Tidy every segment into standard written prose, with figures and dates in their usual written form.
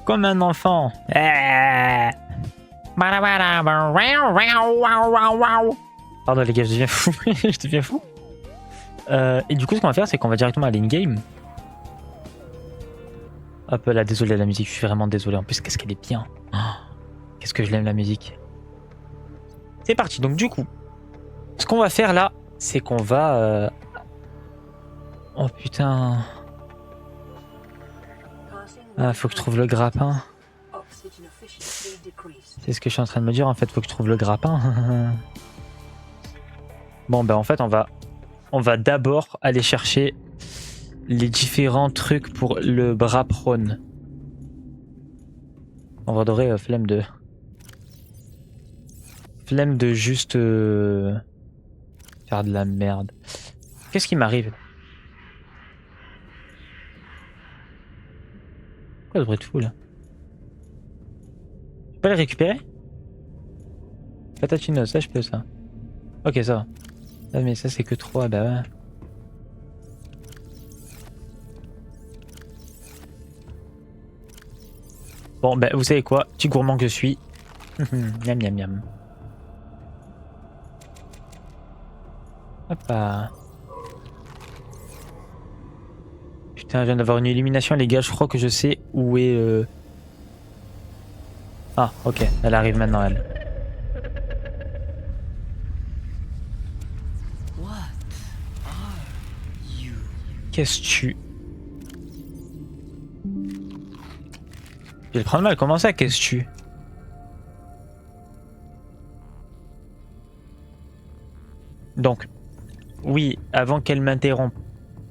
Comme un enfant. Pardon les gars, je deviens fou. Je deviens fou. Et du coup, ce qu'on va faire, c'est qu'on va directement aller in-game. Hop là, désolé la musique, je suis vraiment désolé. En plus, qu'est-ce qu'elle est bien. Oh, qu'est-ce que je l'aime la musique. C'est parti, donc du coup, ce qu'on va faire là, c'est qu'on va... Oh putain... Ah, faut que je trouve le grappin. C'est ce que je suis en train de me dire, en fait, faut que je trouve le grappin. Bon, ben en fait, on va d'abord aller chercher les différents trucs pour le bras prone. On va adorer flemme de juste faire de la merde. Qu'est-ce qui m'arrive? Quoi ce bruit de fou là? Je peux les récupérer? Patatino, ça je peux ça. Ok ça va. Ah, mais ça c'est que 3, bah ouais. Bon bah vous savez quoi, petit gourmand que je suis. Miam miam miam. Hop là. Putain, je viens d'avoir une illumination les gars, je crois que je sais où est... Ah ok, elle arrive maintenant elle. Qu'est-ce que tu... Je vais le prendre mal, comment ça qu'est-ce que tu... Donc, oui, avant qu'elle m'interrompe,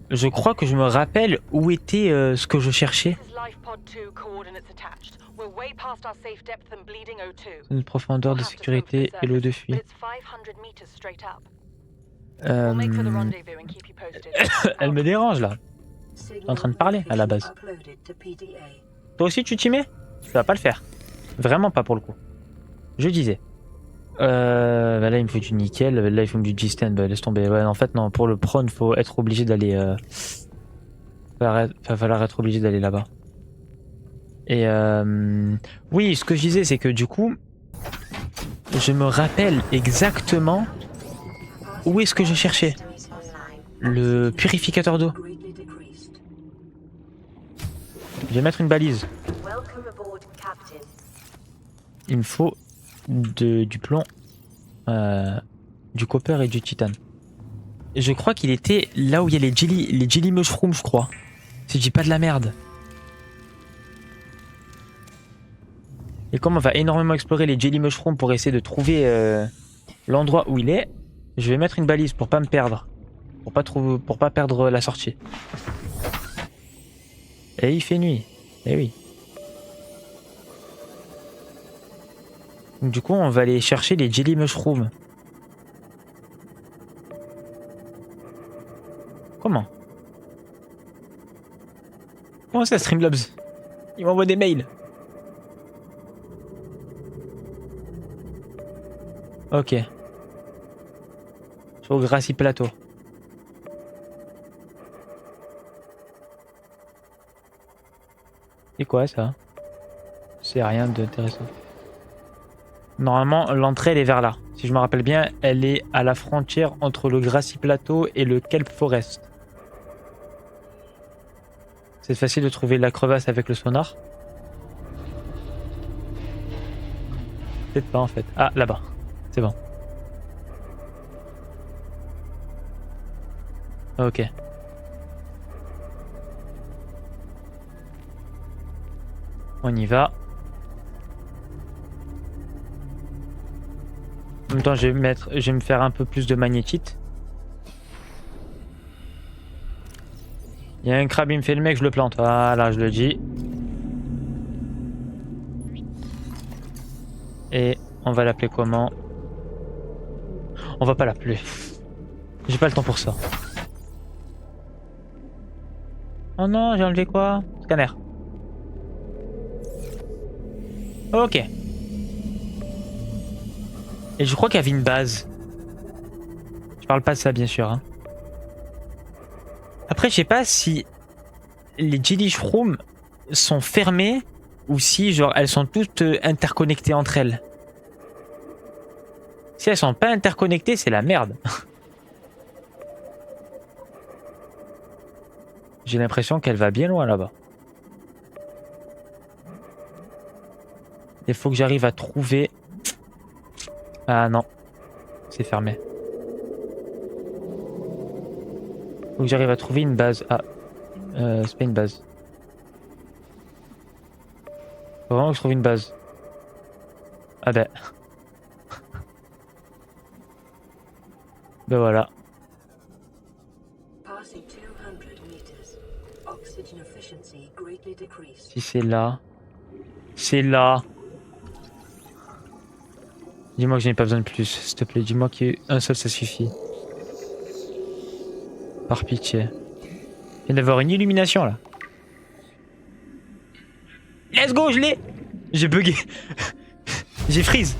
je crois que je me rappelle où était ce que je cherchais. Une profondeur de sécurité et l'eau de fuite. Elle me dérange là. Je suis en train de parler à la base. Toi aussi tu t'y mets? Ça va pas le faire. Vraiment pas pour le coup. Je disais. Bah là il me faut du nickel, là il faut du G-stand, bah laisse tomber. Ouais en fait non, pour le prone faut être obligé d'aller... va falloir être obligé d'aller là-bas. Et oui, ce que je disais c'est que du coup, je me rappelle exactement où est-ce que je cherchais. Le purificateur d'eau. Je vais mettre une balise. Il me faut du plomb, du copper et du titane. Je crois qu'il était là où il y a les jelly mushrooms, je crois. Si je dis pas de la merde. Et comme on va énormément explorer les jelly mushrooms pour essayer de trouver l'endroit où il est, je vais mettre une balise pour pas me perdre. Pour pas perdre la sortie. Et il fait nuit. Eh oui. Donc, du coup, on va aller chercher les jelly mushrooms. Comment? Comment ça, Streamlabs? Il m'envoie des mails. Ok. Sur Grassy Plateau. C'est quoi ça? C'est rien d'intéressant. Normalement, l'entrée elle est vers là. Si je me rappelle bien, elle est à la frontière entre le Grassy Plateau et le Kelp Forest. C'est facile de trouver la crevasse avec le sonar. Peut-être pas en fait. Ah, là-bas. C'est bon. Ok. On y va. En même temps, je vais me faire un peu plus de magnétite. Il y a un crabe, il me fait le mec, je le plante. Voilà, je le dis. Et on va l'appeler comment? On va pas l'appeler. J'ai pas le temps pour ça. Oh non, j'ai enlevé quoi? Scanner. Ok. Et je crois qu'il y avait une base. Je parle pas de ça bien sûr. Hein. Après, je sais pas si les jelly shrooms sont fermés ou si genre elles sont toutes interconnectées entre elles. Si elles sont pas interconnectées, c'est la merde. J'ai l'impression qu'elle va bien loin là-bas. Il faut que j'arrive à trouver... Ah non, c'est fermé. Faut que j'arrive à trouver une base. Ah, c'est pas une base. Faut vraiment que je trouve une base. Ah ben. Ben voilà. Si c'est là. C'est là. Dis-moi que je n'ai pas besoin de plus, s'il te plaît. Dis-moi qu'un seul ça suffit. Par pitié. Il vient d'avoir une illumination là. Let's go, je l'ai. J'ai bugué. J'ai freeze.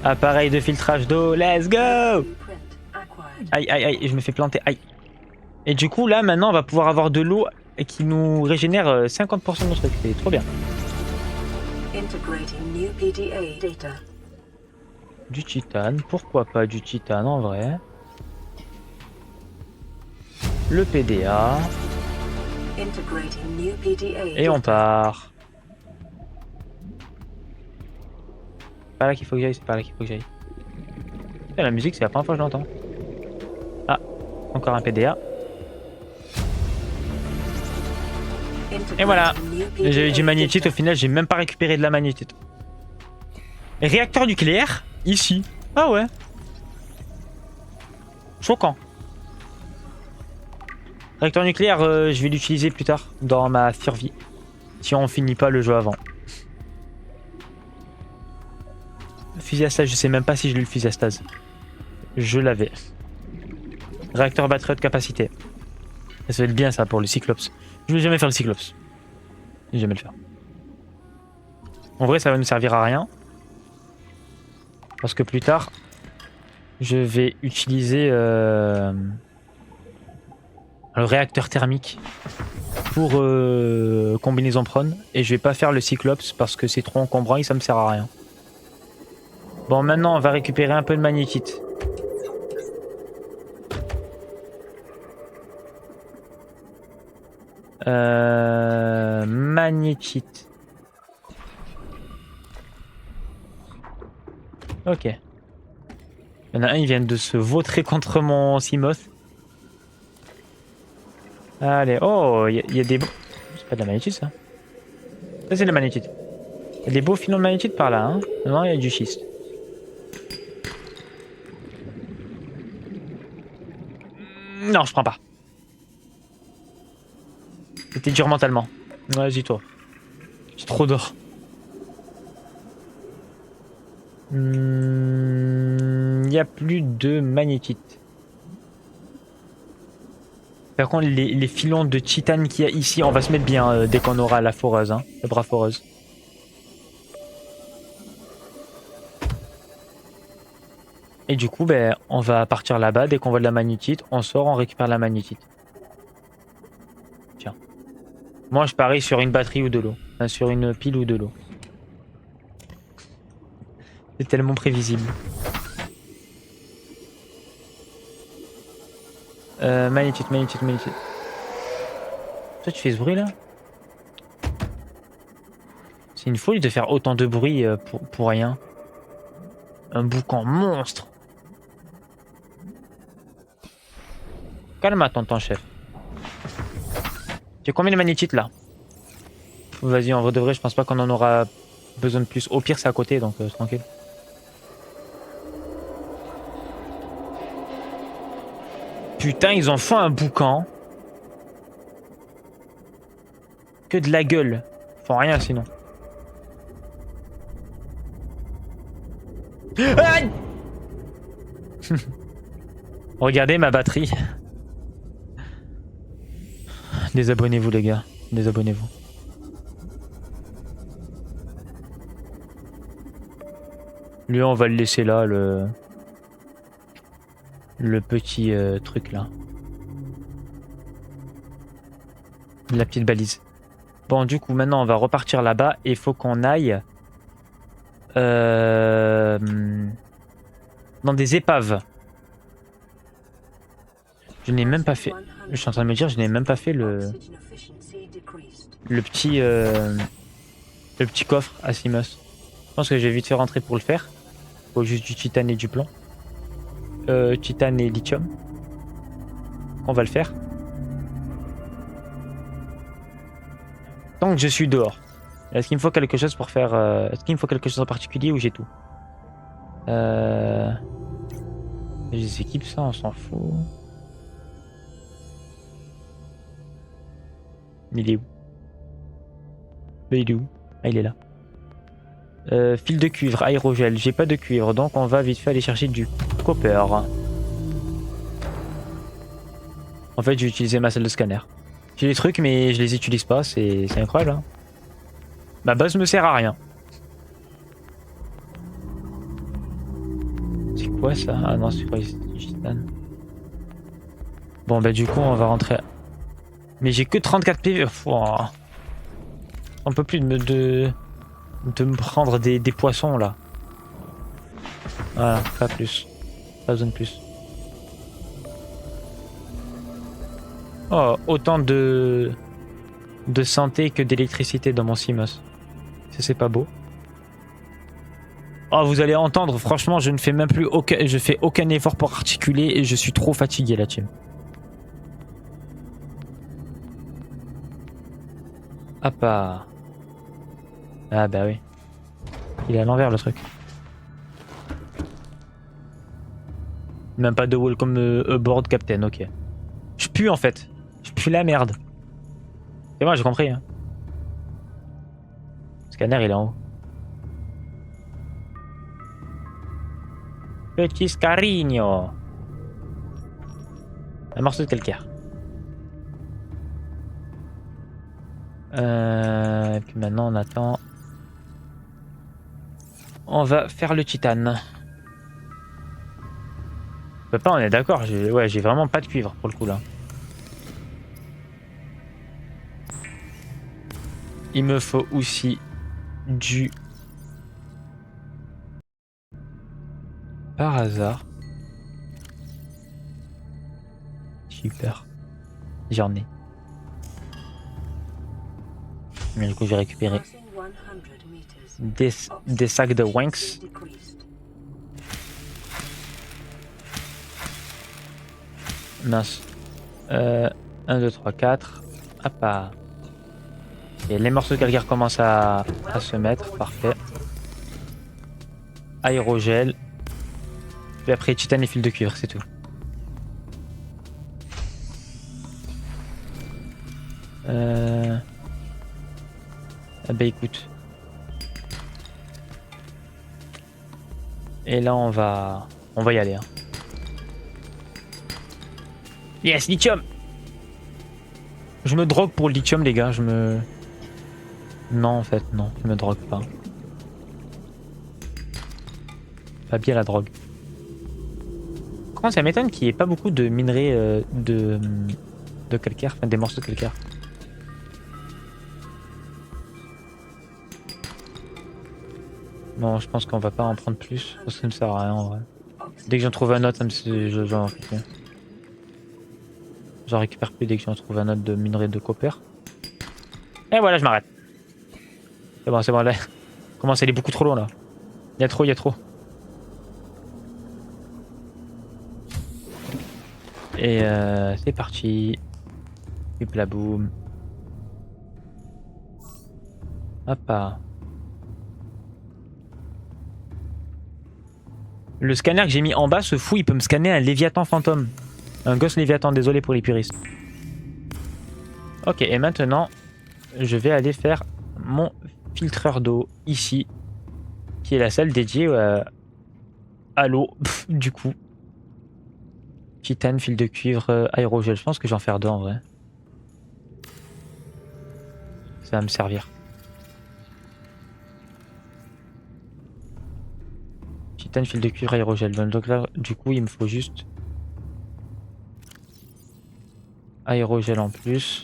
Appareil de filtrage d'eau, let's go. Aïe aïe aïe, je me fais planter, aïe. Et du coup là maintenant on va pouvoir avoir de l'eau qui nous régénère 50% de notre truc, c'est trop bien. Du titane, pourquoi pas du titane en vrai. Le PDA. Et on part. C'est par là qu'il faut que j'aille, c'est par là qu'il faut que j'aille. La musique c'est la première fois que je l'entends. Ah, encore un PDA. Et voilà. J'ai eu du magnétite, au final j'ai même pas récupéré de la magnétite. Réacteur nucléaire ici. Ah ouais. Choquant. Réacteur nucléaire, je vais l'utiliser plus tard dans ma survie. Si on finit pas le jeu avant. Fusil à stase, je sais même pas si je l'ai le fusil à stase. Je l'avais. Réacteur batterie haute capacité. Ça va être bien ça pour le Cyclops. Je vais jamais faire le Cyclops. Je vais jamais le faire. En vrai, ça va nous servir à rien. Parce que plus tard, je vais utiliser le réacteur thermique pour combinaison prone. Et je vais pas faire le Cyclops parce que c'est trop encombrant et ça me sert à rien. Bon, maintenant, on va récupérer un peu de magnétite. Magnétite. Ok. Il y en a un, il vient de se vautrer contre mon Simoth. Allez, oh, il y a des... C'est pas de la magnétite, ça. Ça, c'est de la magnétite. Il y a des beaux filons de magnétite par là, hein. Non, il y a du schiste. Non, je prends pas. C'était dur mentalement. Vas-y, toi. J'ai trop d'or. Il n'y a plus de magnétite. Par contre, les filons de titane qu'il y a ici, on va se mettre bien dès qu'on aura la foreuse, hein, le bras foreuse. Et du coup, ben, on va partir là-bas. Dès qu'on voit de la magnétite, on sort, on récupère la magnétite. Tiens. Moi, je parie sur une batterie ou de l'eau. Enfin, sur une pile ou de l'eau. C'est tellement prévisible. Magnétite, magnétite, magnétite. Toi, tu fais ce bruit là? C'est une folie de faire autant de bruit pour rien. Un boucan monstre. Calme-toi, tonton chef. Tu as combien de magnétites là? Vas-y, en vrai de vrai, je pense pas qu'on en aura besoin de plus. Au pire, c'est à côté, donc tranquille. Putain, ils en font un boucan. Que de la gueule. Ils font rien sinon. Aïe. Regardez ma batterie. Désabonnez-vous les gars. Désabonnez-vous. Lui on va le laisser là, le petit truc là. La petite balise. Bon, du coup, maintenant, on va repartir là-bas et il faut qu'on aille dans des épaves. Je n'ai même pas fait... Je suis en train de me dire, je n'ai même pas fait le petit coffre à Simos. Je pense que je vais vite fait rentrer pour le faire. Il faut juste du titane et du plomb. Titane et lithium. On va le faire. Tant que je suis dehors. Est-ce qu'il me faut quelque chose pour faire... Est-ce qu'il me faut quelque chose en particulier ou j'ai tout? Les équipes, ça, on s'en fout. Mais il est où? Il est où? Ah, il est là. Fil de cuivre, aérogel. J'ai pas de cuivre, donc on va vite fait aller chercher du copper. En fait, j'ai utilisé ma salle de scanner. J'ai des trucs, mais je les utilise pas, c'est incroyable. Hein. Ma base me sert à rien. C'est quoi ça? Ah non, c'est pas du titane. Bon, bah du coup, on va rentrer. Mais j'ai que 34 PV. Oh. On peut plus de me prendre des poissons là. Voilà, pas plus. Pas besoin de plus. Oh, autant de santé que d'électricité dans mon Simos. C'est pas beau. Oh, vous allez entendre, franchement, je ne fais même plus aucun... Je fais aucun effort pour articuler et je suis trop fatigué la team. Ah pas. Ah bah oui. Il est à l'envers le truc. Même pas de welcome aboard captain, ok. Je pue en fait. Je pue la merde. C'est moi, j'ai compris. Hein. Le scanner il est en haut. Petit scarigno. Un morceau de calcaire. Et puis maintenant on attend. On va faire le titane. Papa, on est d'accord. Ouais, j'ai vraiment pas de cuivre pour le coup là. Il me faut aussi du... Par hasard. Super. J'en ai. Mais du coup, j'ai récupéré des sacs de Wanks. Mince. 1, 2, 3, 4. Hop là. Et les morceaux de calcaire commencent à se mettre. Parfait. Aérogel. Puis après, titane et fil de cuivre, c'est tout. Ah bah écoute. Et là, on va y aller. Hein. Yes, lithium! Je me drogue pour le lithium, les gars. Non, en fait, non. Je me drogue pas. Pas bien la drogue. Comment ça m'étonne qu'il n'y ait pas beaucoup de minerais de calcaire, enfin des morceaux de calcaire. Bon, je pense qu'on va pas en prendre plus, parce que ça ne sert à rien en vrai. Dès que j'en trouve un autre, j'en récupère. J'en récupère plus dès que j'en trouve un autre de minerai de copper. Et voilà, je m'arrête. C'est bon, là. Commence à aller beaucoup trop loin là. Il y a trop. Et c'est parti. Hop la boum. Hop là. Le scanner que j'ai mis en bas, ce fou, il peut me scanner un Léviathan fantôme. Un gosse Léviathan, désolé pour les puristes. Ok, et maintenant, je vais aller faire mon filtreur d'eau ici, qui est la salle dédiée à l'eau, du coup. Titane, fil de cuivre, aérogel. Je pense que j'en faire deux en vrai. Ça va me servir. Titane, fil de cuivre, aérogel. Donc là, du coup, il me faut juste aérogel en plus.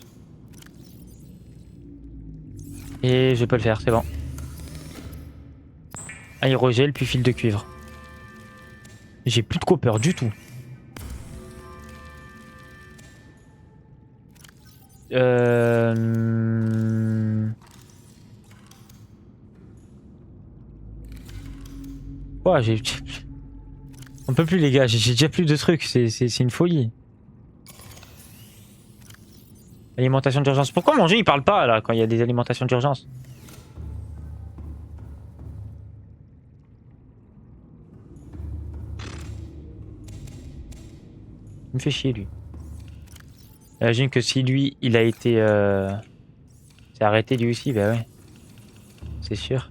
Et je peux le faire, c'est bon. Aérogel puis fil de cuivre. J'ai plus de copper du tout. Ouais, j'ai... On peut plus les gars, j'ai déjà plus de trucs, c'est une folie. Alimentation d'urgence. Pourquoi mon jeu il parle pas là quand il y a des alimentations d'urgence? Il me fait chier lui. J'imagine que si lui il a été s'est arrêté lui aussi, bah ouais. C'est sûr.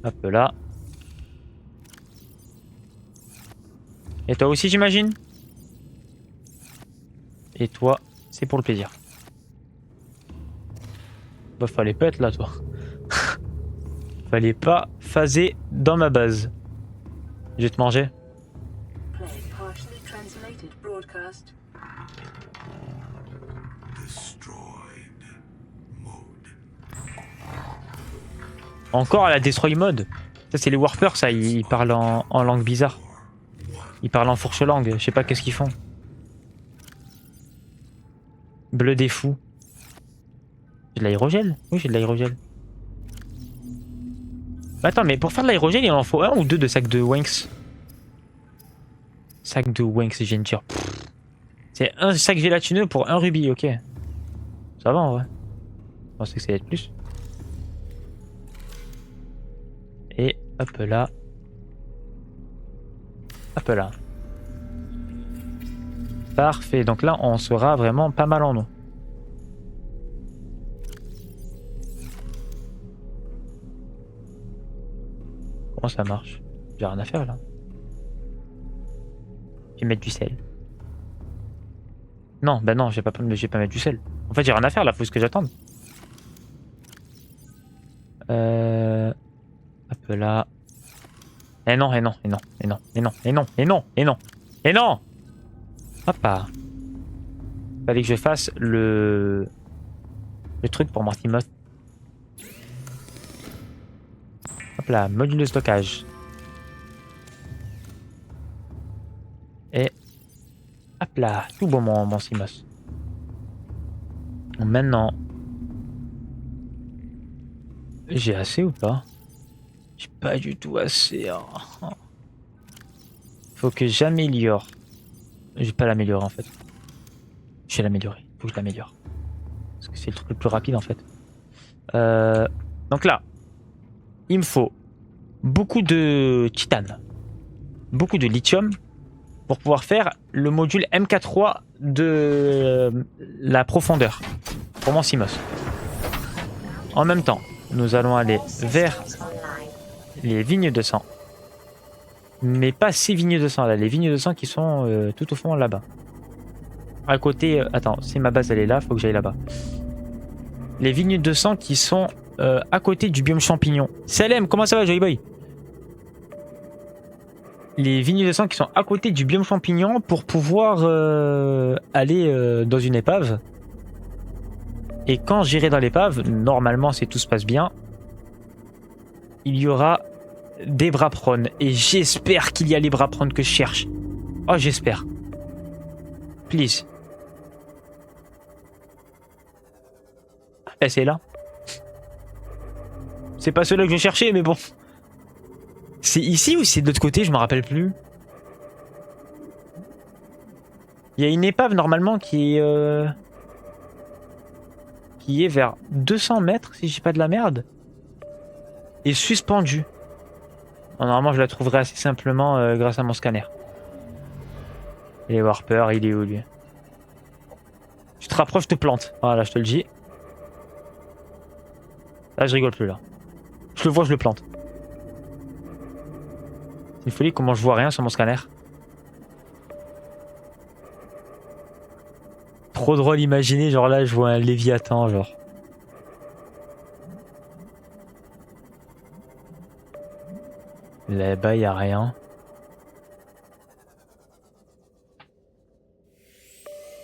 Hop là. Et toi aussi j'imagine? Et toi, c'est pour le plaisir. Bah fallait pas être là toi. Fallait pas phaser dans ma base. Je vais te manger. Encore à la destroy mode. Ça c'est les warpers ça, ils parlent en langue bizarre. Ils parlent en fourche langue, je sais pas qu'est-ce qu'ils font. Bleu des fous. J'ai de l'aérogel? Oui j'ai de l'aérogel. Attends mais pour faire de l'aérogel il en faut un ou deux de sacs de Wanks? Sac de Wanks j'ai une tire. C'est un sac gélatineux pour un rubis, ok. Ça va en vrai. Je pensais que ça allait être plus. Et hop là. Hop là. Parfait, donc là on sera vraiment pas mal en eau. Comment ça marche? J'ai rien à faire là. Je vais mettre du sel. Non, bah non, je vais pas mettre du sel. En fait j'ai rien à faire là, faut que j'attende. Hop là. Et non, et non, et non, et non, et non, et non, et non, et non, et non. Hop là. Fallait que je fasse le truc pour Mortimoth. Hop là, module de stockage. Et hop là, tout bon mon Simos. Maintenant, j'ai assez ou pas? J'ai pas du tout assez. Hein. Faut que j'améliore. Je vais pas l'améliorer en fait. Je vais l'améliorer. Faut que je l'améliore. Parce que c'est le truc le plus rapide en fait. Donc là, il me faut beaucoup de titane, beaucoup de lithium pour pouvoir faire le module MK3 de la profondeur pour mon Simos. En même temps, nous allons aller vers les vignes de sang. Mais pas ces vignes de sang là, les vignes de sang qui sont tout au fond là-bas. À côté, attends, si ma base elle est là, faut que j'aille là-bas. Les vignes de sang qui sont à côté du biome champignon. Salem, comment ça va, Joy Boy? Les vignes de sang qui sont à côté du biome champignon pour pouvoir aller dans une épave. Et quand j'irai dans l'épave, normalement si tout se passe bien, il y aura des braprones. Et j'espère qu'il y a les braprones que je cherche. Oh, j'espère. Please. Eh, c'est là. C'est pas ceux-là que je cherchais, mais bon. C'est ici ou c'est de l'autre côté? Je me rappelle plus. Il y a une épave normalement qui est vers 200 mètres, si je dis pas de la merde. Et suspendue. Normalement, je la trouverai assez simplement grâce à mon scanner. Et les Warper, il est où lui? Tu te rapproches, je te plante. Voilà, je te le dis. Là, je rigole plus là. Je le vois, je le plante. C'est une folie comment je vois rien sur mon scanner. Trop drôle imaginer, genre là, je vois un Léviathan, genre. Là-bas, y a rien.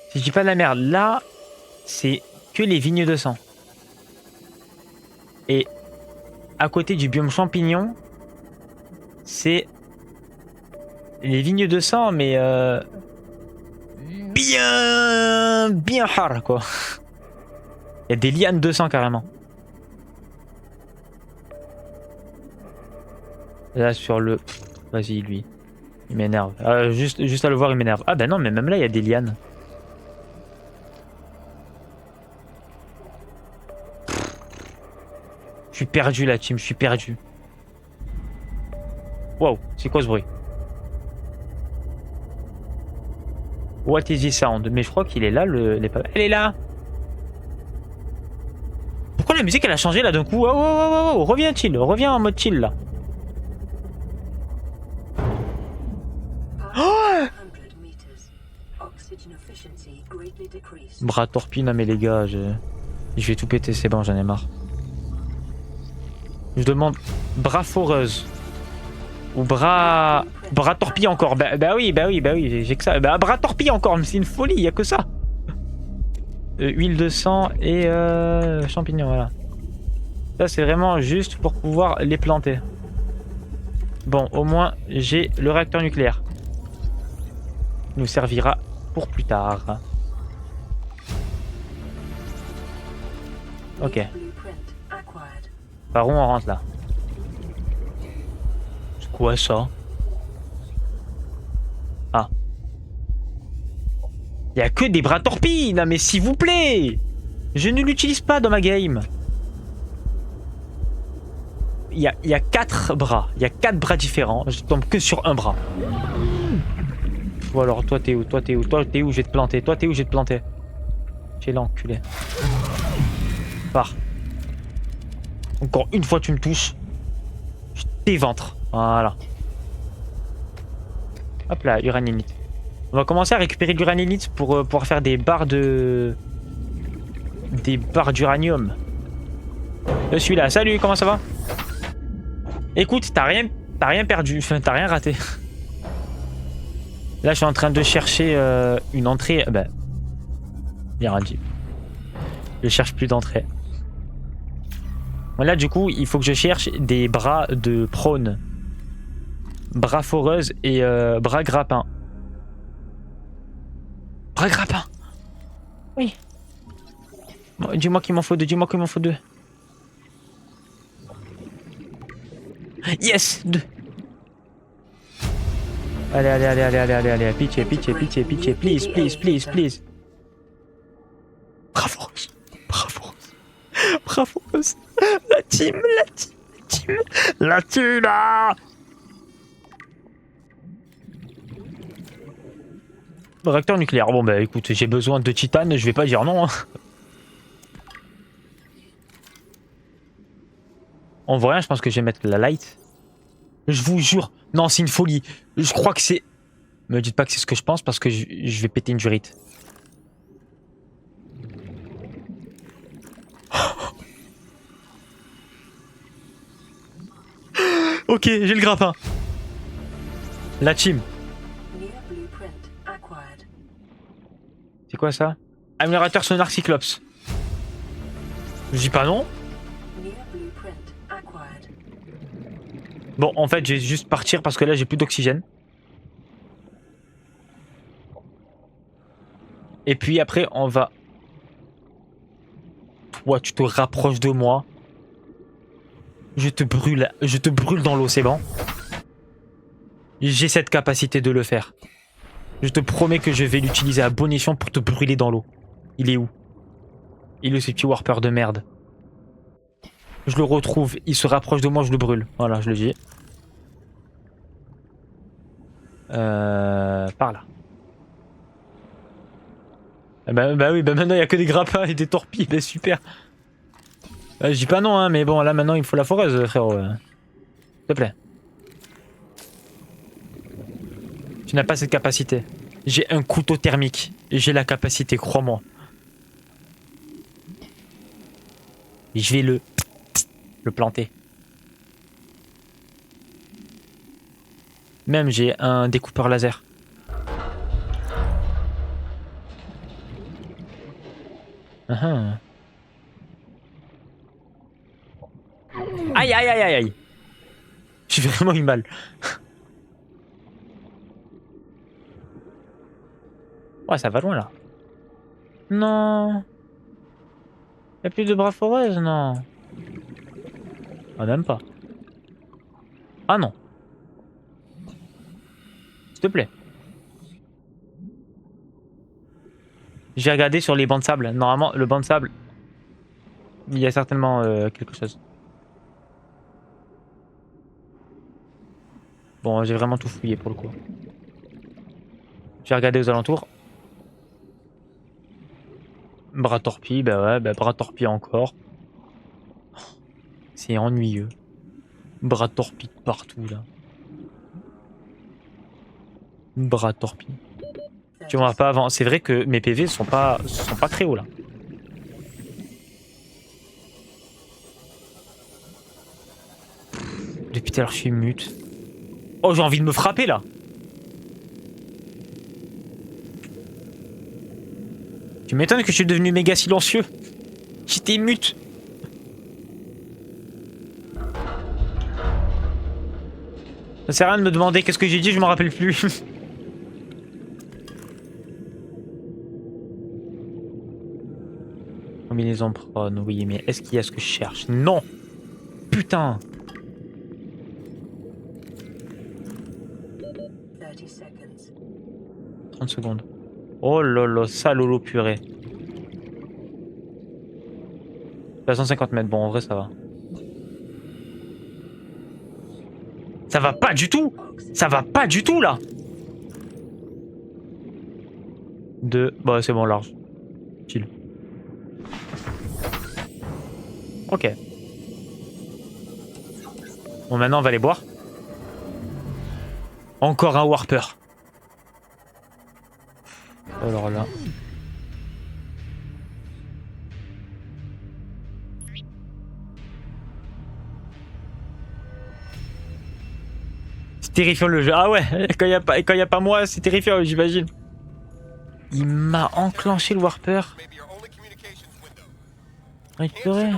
Si je dis pas de la merde, là, c'est que les vignes de sang. Et à côté du biome champignon, c'est les vignes de sang, mais bien hard, quoi. Il y a des lianes de sang, carrément. Là, sur le... Vas-y, lui. Il m'énerve. Juste à le voir, il m'énerve. Ah ben non, mais même là, il y a des lianes. Je suis perdu, la team. Je suis perdu. Wow, c'est quoi ce bruit? What is this sound? Mais je crois qu'il est là, Elle est là! Pourquoi la musique, elle a changé, là, d'un coup? Oh, reviens, chill. Reviens en mode chill, là. Bras torpille, non mais les gars, je vais tout péter, c'est bon, j'en ai marre. Je demande bras foreuse. Ou bras torpille encore. Bah oui, j'ai que ça. Bah bras torpille encore, mais c'est une folie, il y a que ça. Huile de sang et champignons, voilà. Ça c'est vraiment juste pour pouvoir les planter. Bon, au moins j'ai le réacteur nucléaire. Il nous servira pour plus tard. Ok. Par où on rentre là? C'est quoi ça? Ah. Il y a que des bras torpilles. Non mais s'il vous plaît, je ne l'utilise pas dans ma game. Il y a 4 bras. Il y a 4 bras différents. Je tombe que sur un bras. Ou alors toi t'es où? Toi t'es où? Toi t'es où? Je vais te planter. Toi t'es où? Je vais te planter. J'ai l'enculé. Pars. Encore une fois tu me touches. Je t'éventre. Voilà. Hop là, uraninite. On va commencer à récupérer de l'uraninite pour pouvoir faire des barres de... Des barres d'uranium. Je suis là. Salut, comment ça va? Écoute, t'as rien perdu. Enfin, t'as rien raté. Là, je suis en train de chercher une entrée. Ben, bien rien dit. Je cherche plus d'entrée. Là, du coup, il faut que je cherche des bras de prône. Bras foreuse et bras grappin. Bras grappin. Oui. Bon, dis-moi qu'il m'en faut deux. Dis-moi qu'il m'en faut deux. Yes, 2. Allez. Pitié. Please. Bravo. La team. Là. Réacteur nucléaire. Bon bah écoute, j'ai besoin de titane, je vais pas dire non. Hein. On voit rien, je pense que je vais mettre la light. Je vous jure. Non, c'est une folie. Je crois que c'est... Me dites pas que c'est ce que je pense parce que je vais péter une durite. Ok, j'ai le grappin. La team. C'est quoi ça? Améliorateur sonar Cyclops. Je dis pas non. Bon, en fait, je vais juste partir parce que là, j'ai plus d'oxygène. Et puis après, on va... Toi, tu te rapproches de moi. Je te brûle dans l'eau, c'est bon? J'ai cette capacité de le faire. Je te promets que je vais l'utiliser à bon escient pour te brûler dans l'eau. Il est où? Il est ce petit warper de merde. Je le retrouve, il se rapproche de moi, je le brûle. Voilà, je le dis. Par là. Bah oui, maintenant il n'y a que des grappins et des torpilles, bah super. Je dis pas non, hein, mais bon, là maintenant il me faut la foreuse, frérot. S'il te plaît. Tu n'as pas cette capacité. J'ai un couteau thermique. J'ai la capacité, crois-moi. Et je vais le planter. Même j'ai un découpeur laser. Ah. Aïe aïe aïe aïe aïe. J'ai vraiment eu mal. Ouais, ça va loin là. Non. Y'a plus de bras foreuses, non. Ah, même pas. Ah non. S'il te plaît. J'ai regardé sur les bancs de sable. Normalement, le banc de sable, il y a certainement quelque chose. Bon, j'ai vraiment tout fouillé pour le coup. J'ai regardé aux alentours. Bras torpille, bah ouais, bah bras torpille encore. C'est ennuyeux. Bras torpille partout là. Bras torpille. Tu vois pas avant. C'est vrai que mes PV sont pas très hauts là. Depuis tout à l'heure je suis mute. Oh, j'ai envie de me frapper là. Tu m'étonnes que je suis devenu méga silencieux. J'étais mute. Ça sert à rien de me demander qu'est-ce que j'ai dit, je m'en rappelle plus. Combinaison prone, oui, mais est-ce qu'il y a ce que je cherche? Non. Putain. 30 secondes. Oh lolo, salolo purée. À 150 mètres, bon en vrai ça va. Ça va pas du tout. Ça va pas du tout là. 2, bah c'est bon large. Chill. Ok. Bon maintenant on va les boire. Encore un warper. Alors là. C'est terrifiant le jeu. Ah ouais, quand il y a pas moi, c'est terrifiant, j'imagine. Il m'a enclenché le warper. Récupérer.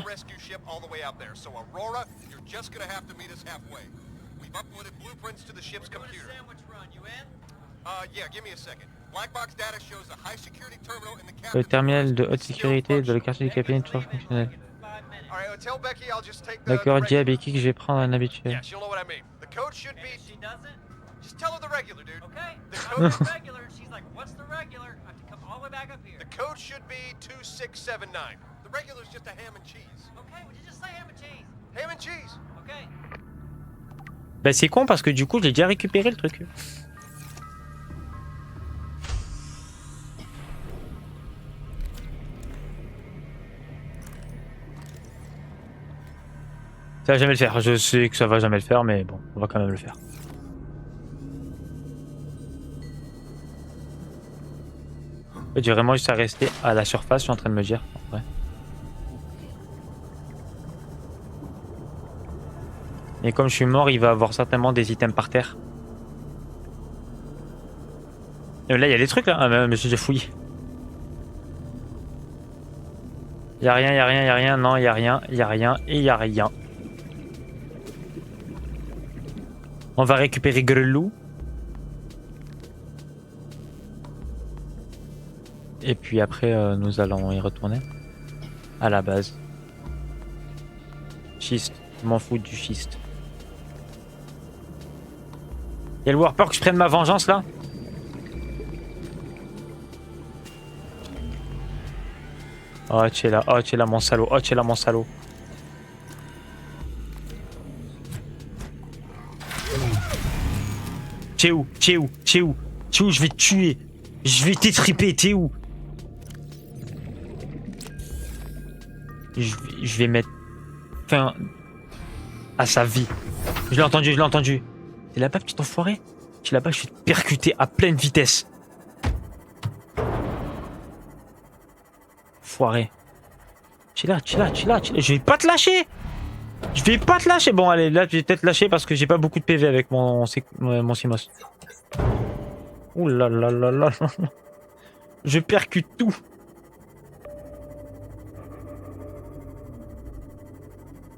Le terminal de haute sécurité de le quartier du capitaine est toujours fonctionnel. D'accord, dis à Becky que je vais prendre un habituel. Bah c'est con parce que du coup j'ai déjà récupéré le truc. Ça va jamais le faire, je sais que ça va jamais le faire, mais bon, on va quand même le faire. En fait, j'ai vraiment juste à rester à la surface, je suis en train de me dire. Ouais. Et comme je suis mort, il va avoir certainement des items par terre. Et là, il y a des trucs là. Ah, mais j'ai déjà fouillé. Y'a rien, y'a rien, y'a rien. Non, y'a rien, y'a rien et y'a rien. On va récupérer Grelou. Et puis après, nous allons y retourner. À la base. Schiste. Je m'en fous du schiste. Y'a le warper que je prenne ma vengeance là? Oh, tu es là mon salaud. Oh, tu es là mon salaud. T'es où? T'es où? T'es où? T'es où? Je vais te tuer. Je vais t'étriper. T'es où? Je vais mettre fin à sa vie. Je l'ai entendu, je l'ai entendu. T'es là-bas, petit enfoiré? Tu es là-bas, je vais te percuter à pleine vitesse. Foiré. Tu es là, tu es là, tu es là, tu es là. Je vais pas te lâcher. Je vais pas te lâcher. Bon, allez, là, je vais peut-être lâcher parce que j'ai pas beaucoup de PV avec mon Simos. Ouh là là là là. Je percute tout.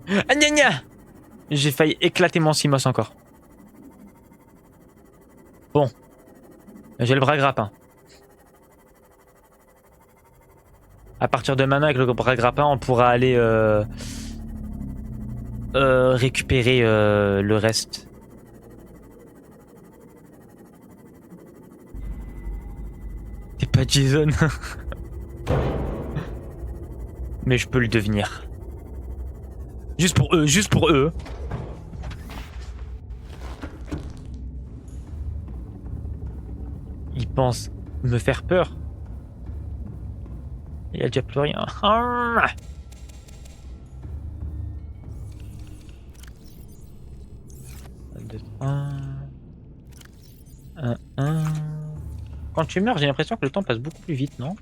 Ah, gna gna. J'ai failli éclater mon Simos encore. Bon. J'ai le bras grappin. À partir de maintenant, avec le bras grappin, on pourra aller récupérer le reste. T'es pas Jason. Mais je peux le devenir. Juste pour eux, juste pour eux. Ils pensent me faire peur. Il y a déjà plus rien. Ah, quand tu meurs, j'ai l'impression que le temps passe beaucoup plus vite, non?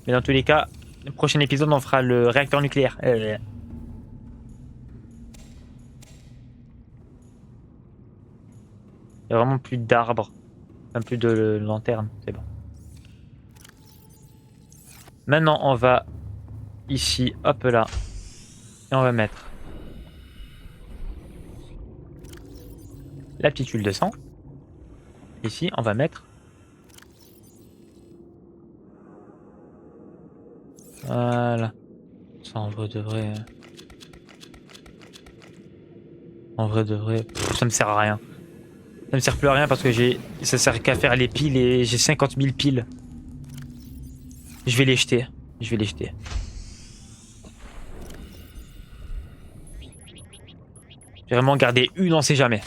Mais dans tous les cas, le prochain épisode, on fera le réacteur nucléaire. Il y a vraiment plus d'arbres. Enfin, plus de lanternes, c'est bon. Maintenant, on va ici, hop là. Et on va mettre la petite huile de sang. Ici, on va mettre... Voilà. Ça, en vrai de vrai... En vrai de vrai... ça me sert à rien. Ça me sert plus à rien parce que ça sert qu'à faire les piles et j'ai 50 000 piles. Je vais les jeter. Je vais les jeter. J'ai vraiment gardé une, on sait jamais.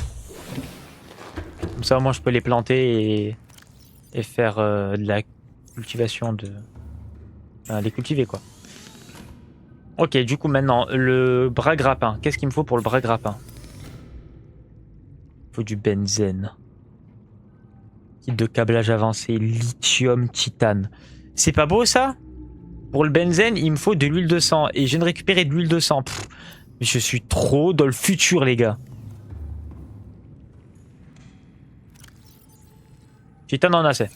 Comme ça, moi, je peux les planter et faire de la cultivation de... Enfin, les cultiver, quoi. Ok, du coup, maintenant, le bras grappin. Qu'est-ce qu'il me faut pour le bras grappin? Il faut du benzène. Kit de câblage avancé, lithium, titane. C'est pas beau, ça? Pour le benzène, il me faut de l'huile de sang. Et je viens de récupérer de l'huile de sang. Pff, je suis trop dans le futur, les gars. Titane en a assez.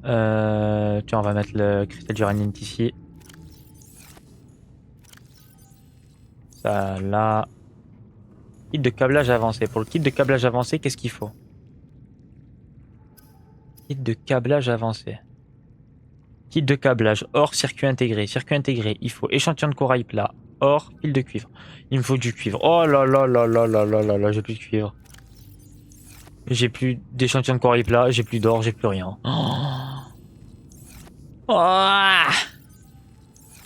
Tiens, on va mettre le cristal d'uranium ici. Ça, là. Kit de câblage avancé. Pour le kit de câblage avancé, qu'est-ce qu'il faut? Kit de câblage avancé. Kit de câblage. Or, circuit intégré. Circuit intégré. Il faut échantillon de corail plat. Or, fil de cuivre. Il me faut du cuivre. Oh là là là là là là là là, j'ai plus de cuivre. J'ai plus d'échantillon de corail plat. J'ai plus d'or. J'ai plus rien. Oh.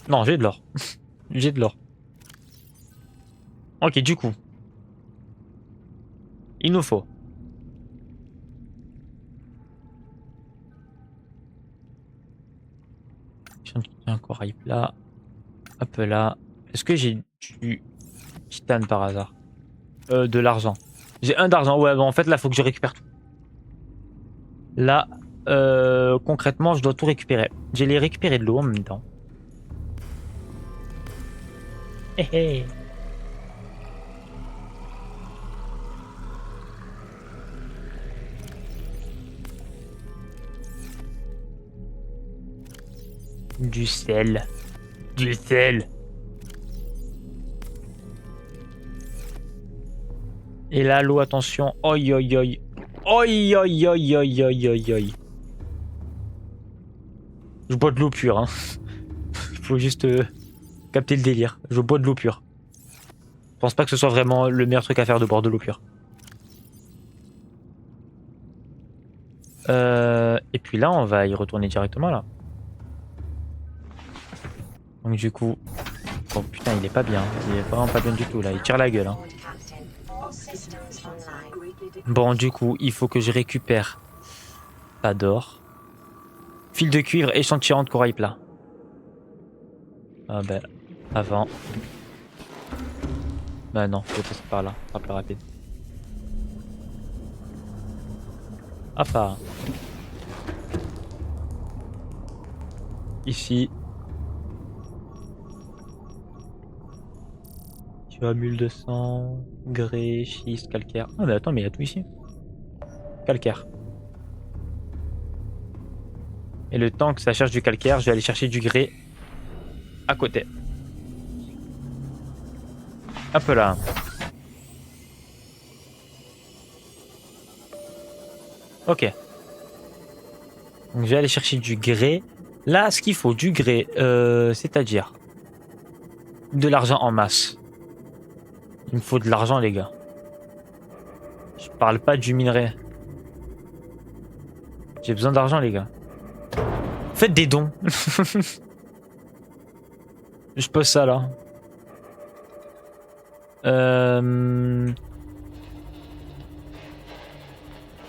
Non, j'ai de l'or. J'ai de l'or. Ok, du coup. Il nous faut. Un corail plat. Hop là. Est-ce que j'ai du titane par hasard? De l'argent. J'ai un d'argent. Ouais, bon, en fait, là, faut que je récupère tout. Là, concrètement, je dois tout récupérer. J'ai récupéré de l'eau en même temps. Hé hé. Du sel. Du sel. Et là, l'eau, attention. Oi, oi, oi. Oi, oi, oi, oi, oi, oi, oi. Je bois de l'eau pure. Hein. Il faut juste capter le délire. Je bois de l'eau pure. Je pense pas que ce soit vraiment le meilleur truc à faire de boire de l'eau pure. Et puis là, on va y retourner directement là. Donc du coup... Oh putain, il est pas bien. Il est vraiment pas bien du tout là. Il tire la gueule. Hein. Bon, du coup, il faut que je récupère... Pas d'or. Fil de cuivre, échantillon de corail plat. Ah ben, avant. Bah non, je vais passer par là. Pas plus rapide. Hop là. Ici. Tu as mule de sang, grès, schiste, calcaire. Ah mais attends, mais il y a tout ici. Calcaire. Et le temps que ça cherche du calcaire, je vais aller chercher du grès à côté. Hop là. Ok. Donc je vais aller chercher du grès. Là, ce qu'il faut, du grès, c'est-à-dire de l'argent en masse. Il me faut de l'argent, les gars. Je parle pas du minerai. J'ai besoin d'argent, les gars. Faites des dons. Je pose ça là.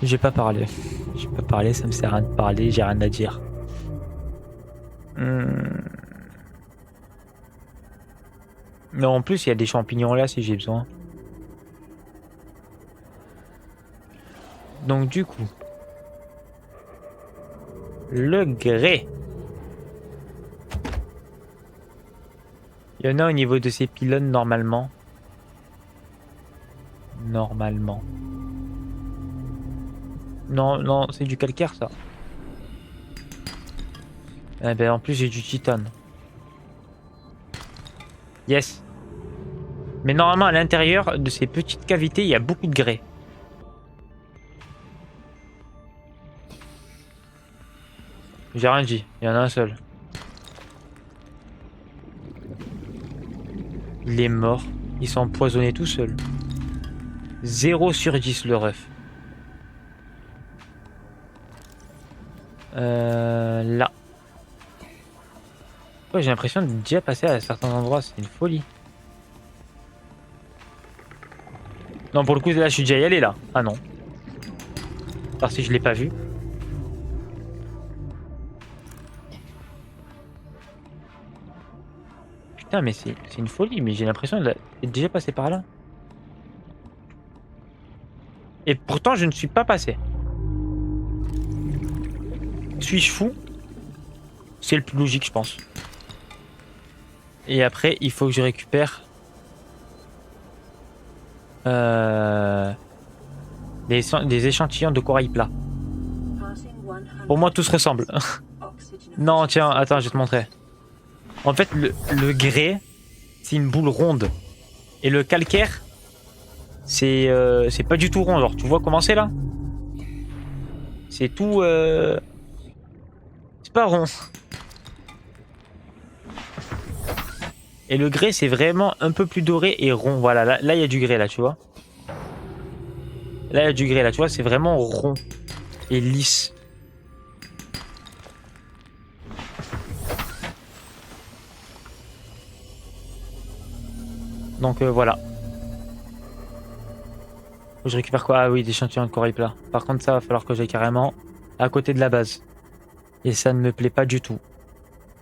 J'ai pas parlé. J'ai pas parlé, ça me sert à rien de parler, j'ai rien à dire. Non, en plus, il y a des champignons là si j'ai besoin. Donc du coup, le grès. Il y en a au niveau de ces pylônes normalement. Normalement. Non, non, c'est du calcaire ça. Eh ben en plus j'ai du titane. Yes. Mais normalement à l'intérieur de ces petites cavités il y a beaucoup de grès. J'ai rien dit, il y en a un seul. Il est mort. Ils sont empoisonnés tout seuls. 0 sur 10 le ref. Là. Ouais, j'ai l'impression de déjà passer à certains endroits, c'est une folie. Non, pour le coup, là, je suis déjà y allé, là. Ah non. Parce que je l'ai pas vu. Putain, mais c'est une folie, mais j'ai l'impression d'être déjà passé par là. Et pourtant, je ne suis pas passé. Suis-je fou? C'est le plus logique, je pense. Et après, il faut que je récupère... des échantillons de corail plat. Pour moi, tout se ressemble. Non, tiens, attends, je vais te montrer. En fait, le grès, c'est une boule ronde. Et le calcaire, c'est pas du tout rond. Genre, tu vois comment c'est là? C'est tout... C'est pas rond. Et le grès, c'est vraiment un peu plus doré et rond. Voilà, là, il y a du grès, là, tu vois. Là, il y a du grès, là, tu vois. C'est vraiment rond et lisse. Donc, voilà. Je récupère quoi? Ah oui, des échantillons de corail plat. Par contre, ça va falloir que j'aille carrément à côté de la base. Et ça ne me plaît pas du tout.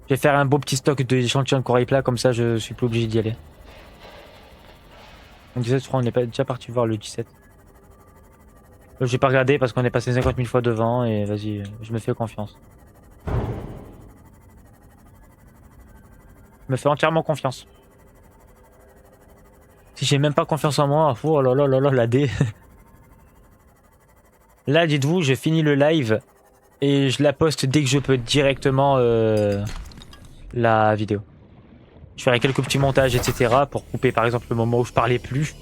Je vais faire un beau petit stock d'échantillons de corail plat, comme ça je suis plus obligé d'y aller. Donc 17, je crois on est pas déjà parti voir le 17. Je vais pas regarder parce qu'on est passé 50 000 fois devant et vas-y, je me fais confiance. Je me fais entièrement confiance. Si j'ai même pas confiance en moi, oh là là là là, la D. Là, dites-vous, je finis le live et je la poste dès que je peux directement la vidéo. Je ferai quelques petits montages, etc. pour couper par exemple le moment où je parlais plus.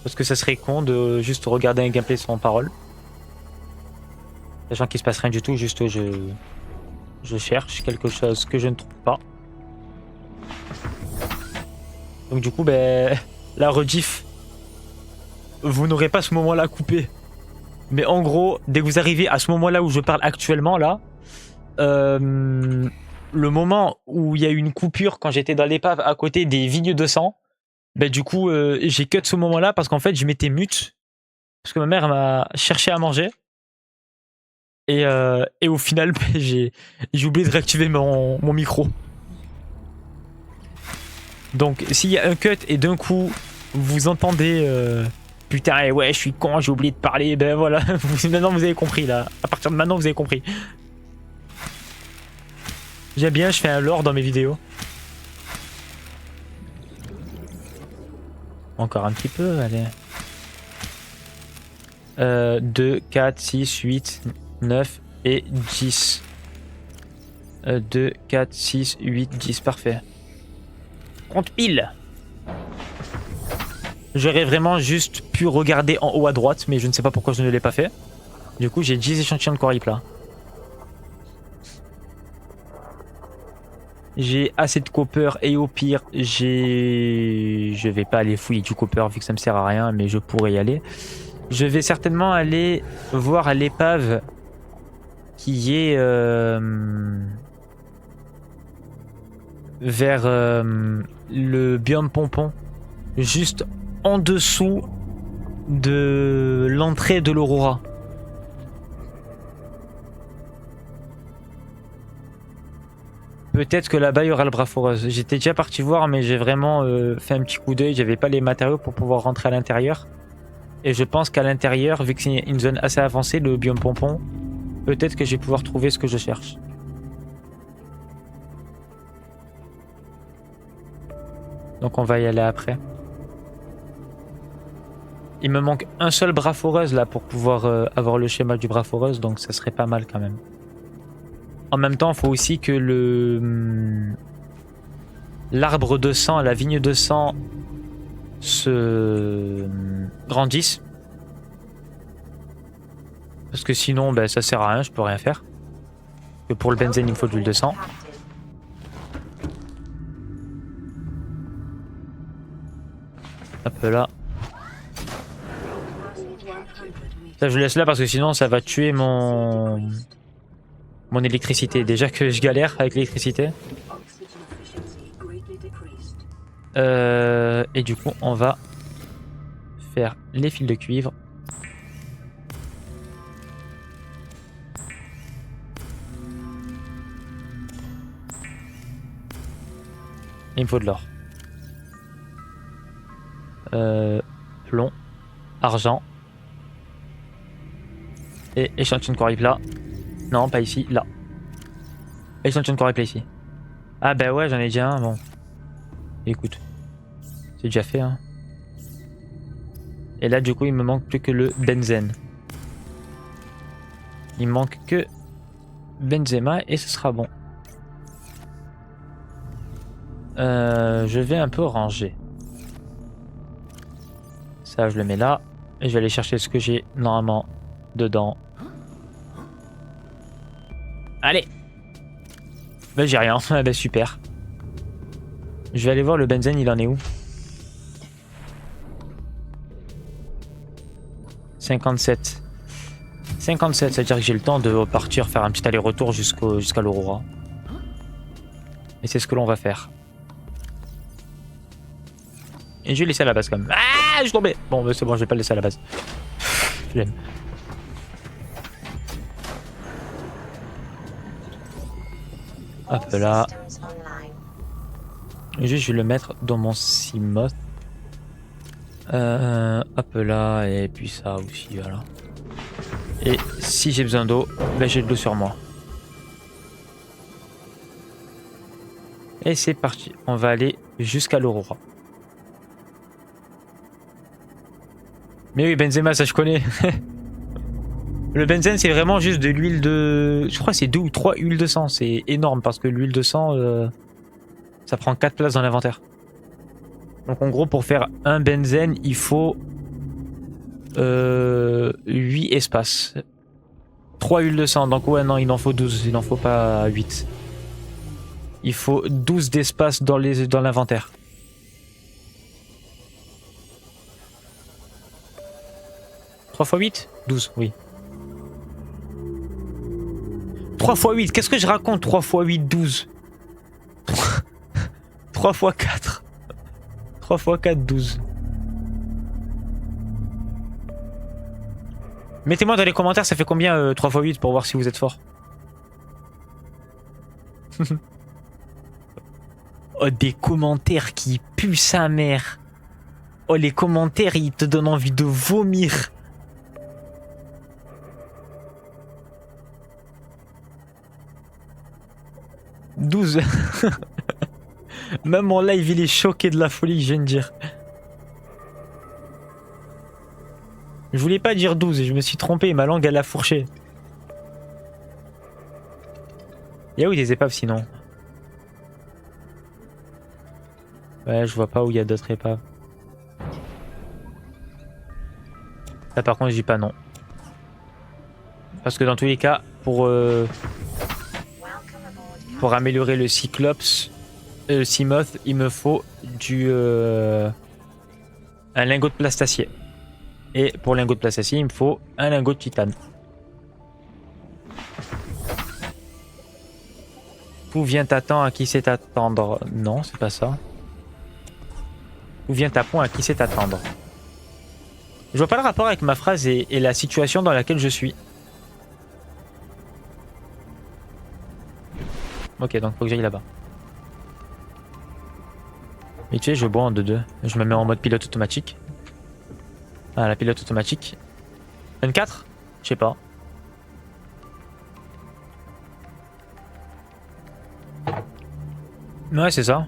Parce que ça serait con de juste regarder un gameplay sans parole. Sachant qu'il se passe rien du tout, juste je cherche quelque chose que je ne trouve pas. Donc du coup, ben, la rediff, vous n'aurez pas ce moment-là coupé. Mais en gros, dès que vous arrivez à ce moment-là où je parle actuellement, là, le moment où il y a eu une coupure quand j'étais dans l'épave à côté des vignes de sang, ben du coup, j'ai cut ce moment-là parce qu'en fait, je m'étais mute. Parce que ma mère m'a cherché à manger. Et au final, ben, j'ai oublié de réactiver mon micro. Donc s'il y a un cut et d'un coup vous entendez putain ouais je suis con, j'ai oublié de parler, ben voilà, maintenant vous avez compris là. À partir de maintenant vous avez compris. J'aime bien, je fais un lore dans mes vidéos. Encore un petit peu, allez. 2, 4, 6, 8, 9 et 10. 2, 4, 6, 8, 10. Parfait. Compte pile. J'aurais vraiment juste pu regarder en haut à droite, mais je ne sais pas pourquoi je ne l'ai pas fait. Du coup, j'ai 10 échantillons de Corip là. J'ai assez de copper et au pire, je vais pas aller fouiller du copper vu que ça me sert à rien, mais je pourrais y aller. Je vais certainement aller voir à l'épave qui est vers le biome pompon, juste en dessous de l'entrée de l'Aurora. Peut-être que là-bas il y aura le Braforeuse. J'étais déjà parti voir, mais j'ai vraiment fait un petit coup d'œil. J'avais pas les matériaux pour pouvoir rentrer à l'intérieur. Et je pense qu'à l'intérieur, vu que c'est une zone assez avancée, le biome pompon, peut-être que je vais pouvoir trouver ce que je cherche. Donc on va y aller après. Il me manque un seul Braforeuse là pour pouvoir avoir le schéma du Braforeuse, donc ça serait pas mal quand même. En même temps, il faut aussi que l'arbre de sang, la vigne de sang se grandisse. Parce que sinon, ben, ça sert à rien, je peux rien faire. Que pour le benzène, il me faut de l'huile de sang. Hop là. Ça, je laisse là parce que sinon, ça va tuer mon électricité. Déjà que je galère avec l'électricité. Et du coup, on va faire les fils de cuivre. Il me faut de l'or. Plomb, argent. Et échantillon de Corip là. Non, pas ici, là. Échantillon de Corip là ici. Ah bah ouais, j'en ai déjà un, bon. Écoute. C'est déjà fait, hein. Et là, du coup, il me manque plus que le benzène. Il me manque que Benzema et ce sera bon. Je vais un peu ranger. Ça, je le mets là. Et je vais aller chercher ce que j'ai normalement dedans. Allez! Bah, j'ai rien. Bah, super. Je vais aller voir le benzène, il en est où? 57. 57, ça veut dire que j'ai le temps de partir faire un petit aller-retour jusqu'à l'Aurora. Et c'est ce que l'on va faire. Et je vais laisser à la base quand même. Ah, je suis tombé. Bon, bah, c'est bon, je vais pas le laisser à la base. Flemme. Hop là. Juste, je vais le mettre dans mon CMOS. Hop là, et puis ça aussi, voilà. Et si j'ai besoin d'eau, ben j'ai de l'eau sur moi. Et c'est parti, on va aller jusqu'à l'Aurora. Mais oui, Benzema, ça je connais. Le benzène, c'est vraiment juste de l'huile de... Je crois que c'est 2 ou 3 huiles de sang. C'est énorme parce que l'huile de sang, ça prend 4 places dans l'inventaire. Donc en gros, pour faire un benzène, il faut 8 espaces. 3 huiles de sang. Donc ouais, non, il en faut 12. Il n'en faut pas 8. Il faut 12 d'espace dans l'inventaire. « 3 x 8 » 12, oui. 3 x 8, qu'est-ce que je raconte? 3 x 8, 12. 3 x 4. 3 x 4, 12. Mettez-moi dans les commentaires, ça fait combien 3 x 8 pour voir si vous êtes fort. Oh, des commentaires qui puent sa mère. Oh, les commentaires, ils te donnent envie de vomir. « 12. » Même mon live, il est choqué de la folie, je viens de dire. Je voulais pas dire 12 et je me suis trompé, ma langue elle a fourché. Il y a où des épaves sinon? Ouais, je vois pas où il y a d'autres épaves. Là par contre je dis pas non. Parce que dans tous les cas, pour améliorer le Cyclops, le Seamoth, il me faut un lingot de plastacier. Et pour lingot de plastacier, il me faut un lingot de titane. Où vient ta temps à qui sait t'attendre? Non, c'est pas ça. Où vient ta pont à qui sait t'attendre? Je vois pas le rapport avec ma phrase et la situation dans laquelle je suis. Ok, donc faut que j'aille là-bas. Mais tu sais, je bois en 2-2. Je me mets en mode pilote automatique. Ah, la pilote automatique. N4? Je sais pas. Ouais, c'est ça.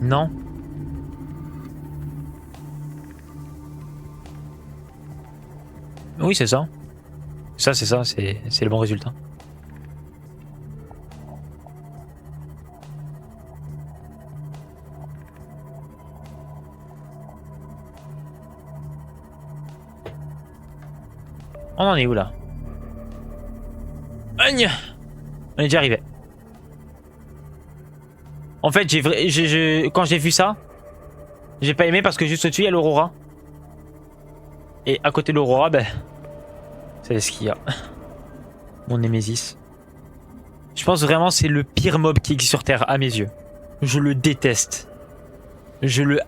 Non. Oui, c'est ça. Ça, c'est ça. C'est le bon résultat. On en est où là? Agne! On est déjà arrivé. En fait, quand j'ai vu ça, j'ai pas aimé parce que juste au-dessus il y a l'Aurora. Et à côté de l'Aurora, ben, c'est ce qu'il y a. Mon Némésis. Je pense vraiment que c'est le pire mob qui existe sur Terre à mes yeux. Je le déteste. Je le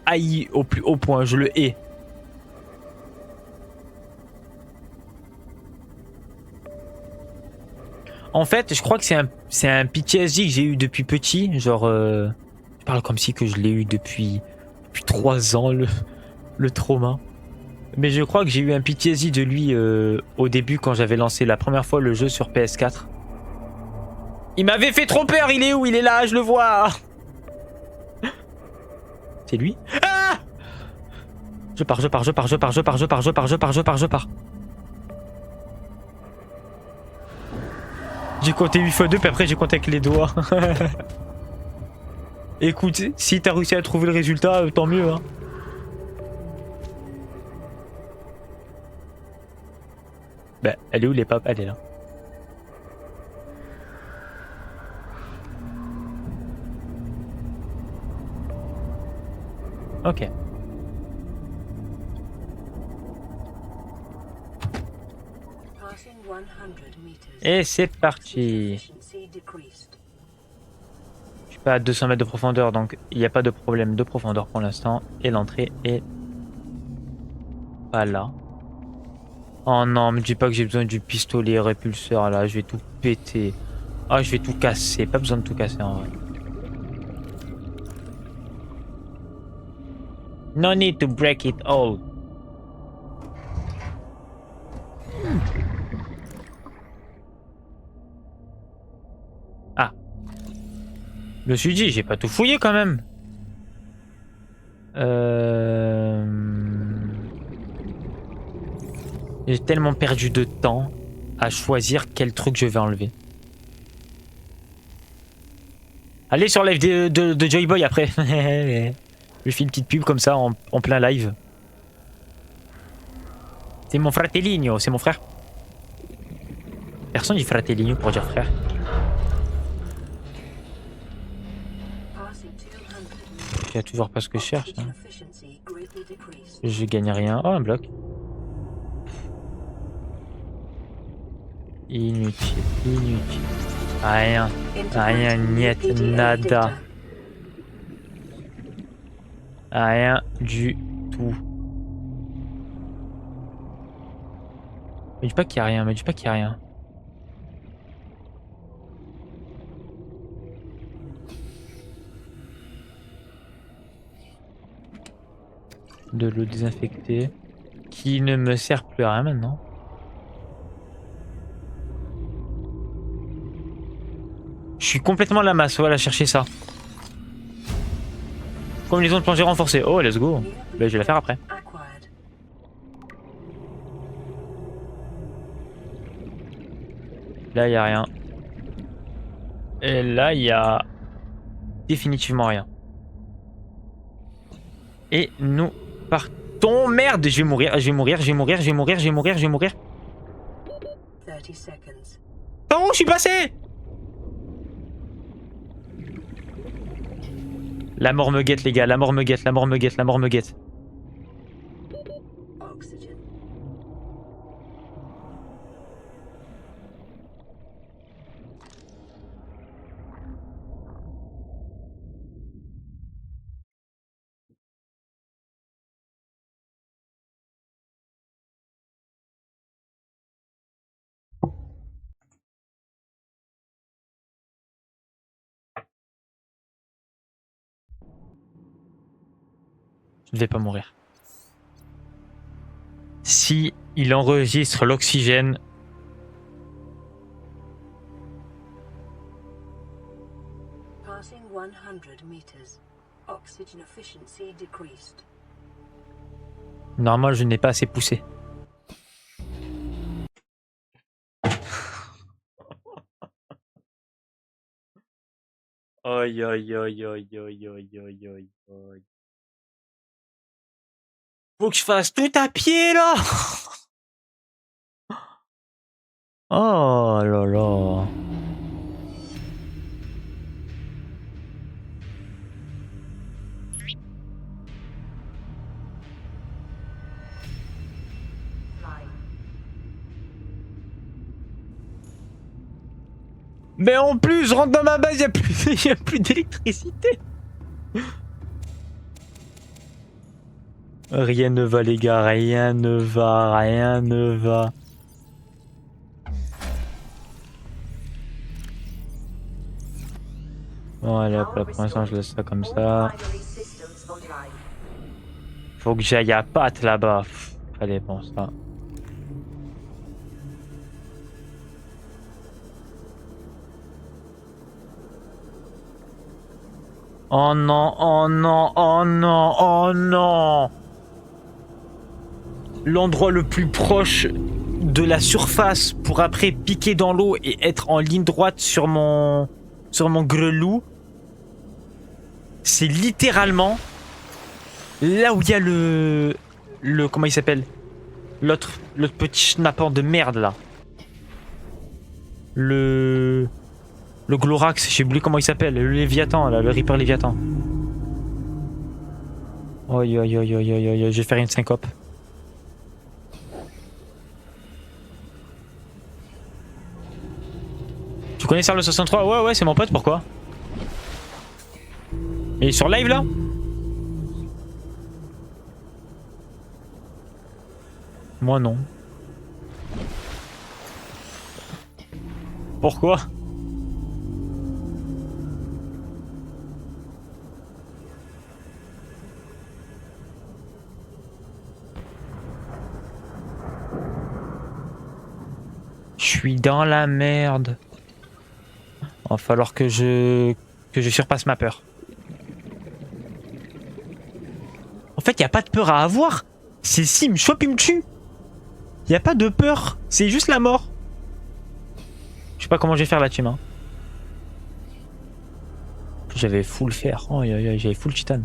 haïs au plus haut point. Je le hais. En fait, je crois que c'est un PTSD que j'ai eu depuis petit. Genre, je parle comme si que je l'ai eu depuis 3 ans, le trauma. Mais je crois que j'ai eu un PTSD de lui au début quand j'avais lancé la première fois le jeu sur PS4. Il m'avait fait trop peur, il est où? Il est là, je le vois. C'est lui? Ah! Je pars. J'ai compté 8 x 2 puis après j'ai compté avec les doigts. Écoute, si t'as réussi à trouver le résultat, tant mieux hein. Bah, elle est où l'épave? Elle est là. Ok. Et c'est parti. Je suis pas à 200 mètres de profondeur, donc il n'y a pas de problème de profondeur pour l'instant. Et l'entrée est pas là. Oh non, me dis pas que j'ai besoin du pistolet répulseur là, je vais tout péter. Ah, je vais tout casser, pas besoin de tout casser en vrai. No need to break it all. Ah. Je me suis dit, j'ai pas tout fouillé quand même. J'ai tellement perdu de temps à choisir quel truc je vais enlever. Allez sur live de Joyboy après. Je fais une petite pub comme ça en plein live. C'est mon fratelligno, c'est mon frère. Personne dit fratelligno pour dire frère. Il y a toujours pas ce que je cherche. Hein. Je gagne rien. Oh, un bloc. Inutile, inutile. Rien, rien, niet, nada. Rien du tout. Me dis pas qu'il y a rien, me dis pas qu'il y a rien. De l'eau désinfectée qui ne me sert plus à rien maintenant. Je suis complètement à la masse, voilà, chercher ça. Combinaison de plongée renforcée. Oh, let's go. Ben, je vais la faire après. Là, il n'y a rien. Et là, il y a définitivement rien. Et nous partons. Merde, je vais mourir, je vais mourir, je vais mourir, je vais mourir, je vais mourir, je vais mourir. Par où je suis passé? La mort me guette, les gars, la mort me guette, la mort me guette, la mort me guette. Je ne vais pas mourir. Si il enregistre l'oxygène, normalement je n'ai pas assez poussé. Aïe aïe aïe aïe aïe aïe aïe aïe aïe. Faut que je fasse tout à pied là. Oh là là. Mais en plus, je rentre dans ma base, il n'y a plus d'électricité. Rien ne va les gars, rien ne va, rien ne va. Voilà, pour l'instant je laisse ça comme ça. Faut que j'aille à Pat là-bas. Allez, bon ça. Oh non, oh non, oh non, oh non. L'endroit le plus proche de la surface pour après piquer dans l'eau et être en ligne droite sur mon grelou. C'est littéralement là où il y a le comment il s'appelle? L'autre petit schnappant de merde là. Le Glorax, j'ai oublié comment il s'appelle, le Léviathan là, le Reaper Léviathan. Aïe aïe aïe aïe aïe aïe, je vais faire une syncope. Tu connais Serle 63? Ouais ouais, c'est mon pote, pourquoi? Il est sur live là? Moi non. Pourquoi? Je suis dans la merde. Va falloir que je surpasse ma peur. En fait, y a pas de peur à avoir. C'est si il me chope, il me tue. Y a pas de peur, c'est juste la mort. Je sais pas comment je vais faire la team. Hein. J'avais full fer. Oh, j'avais full titane.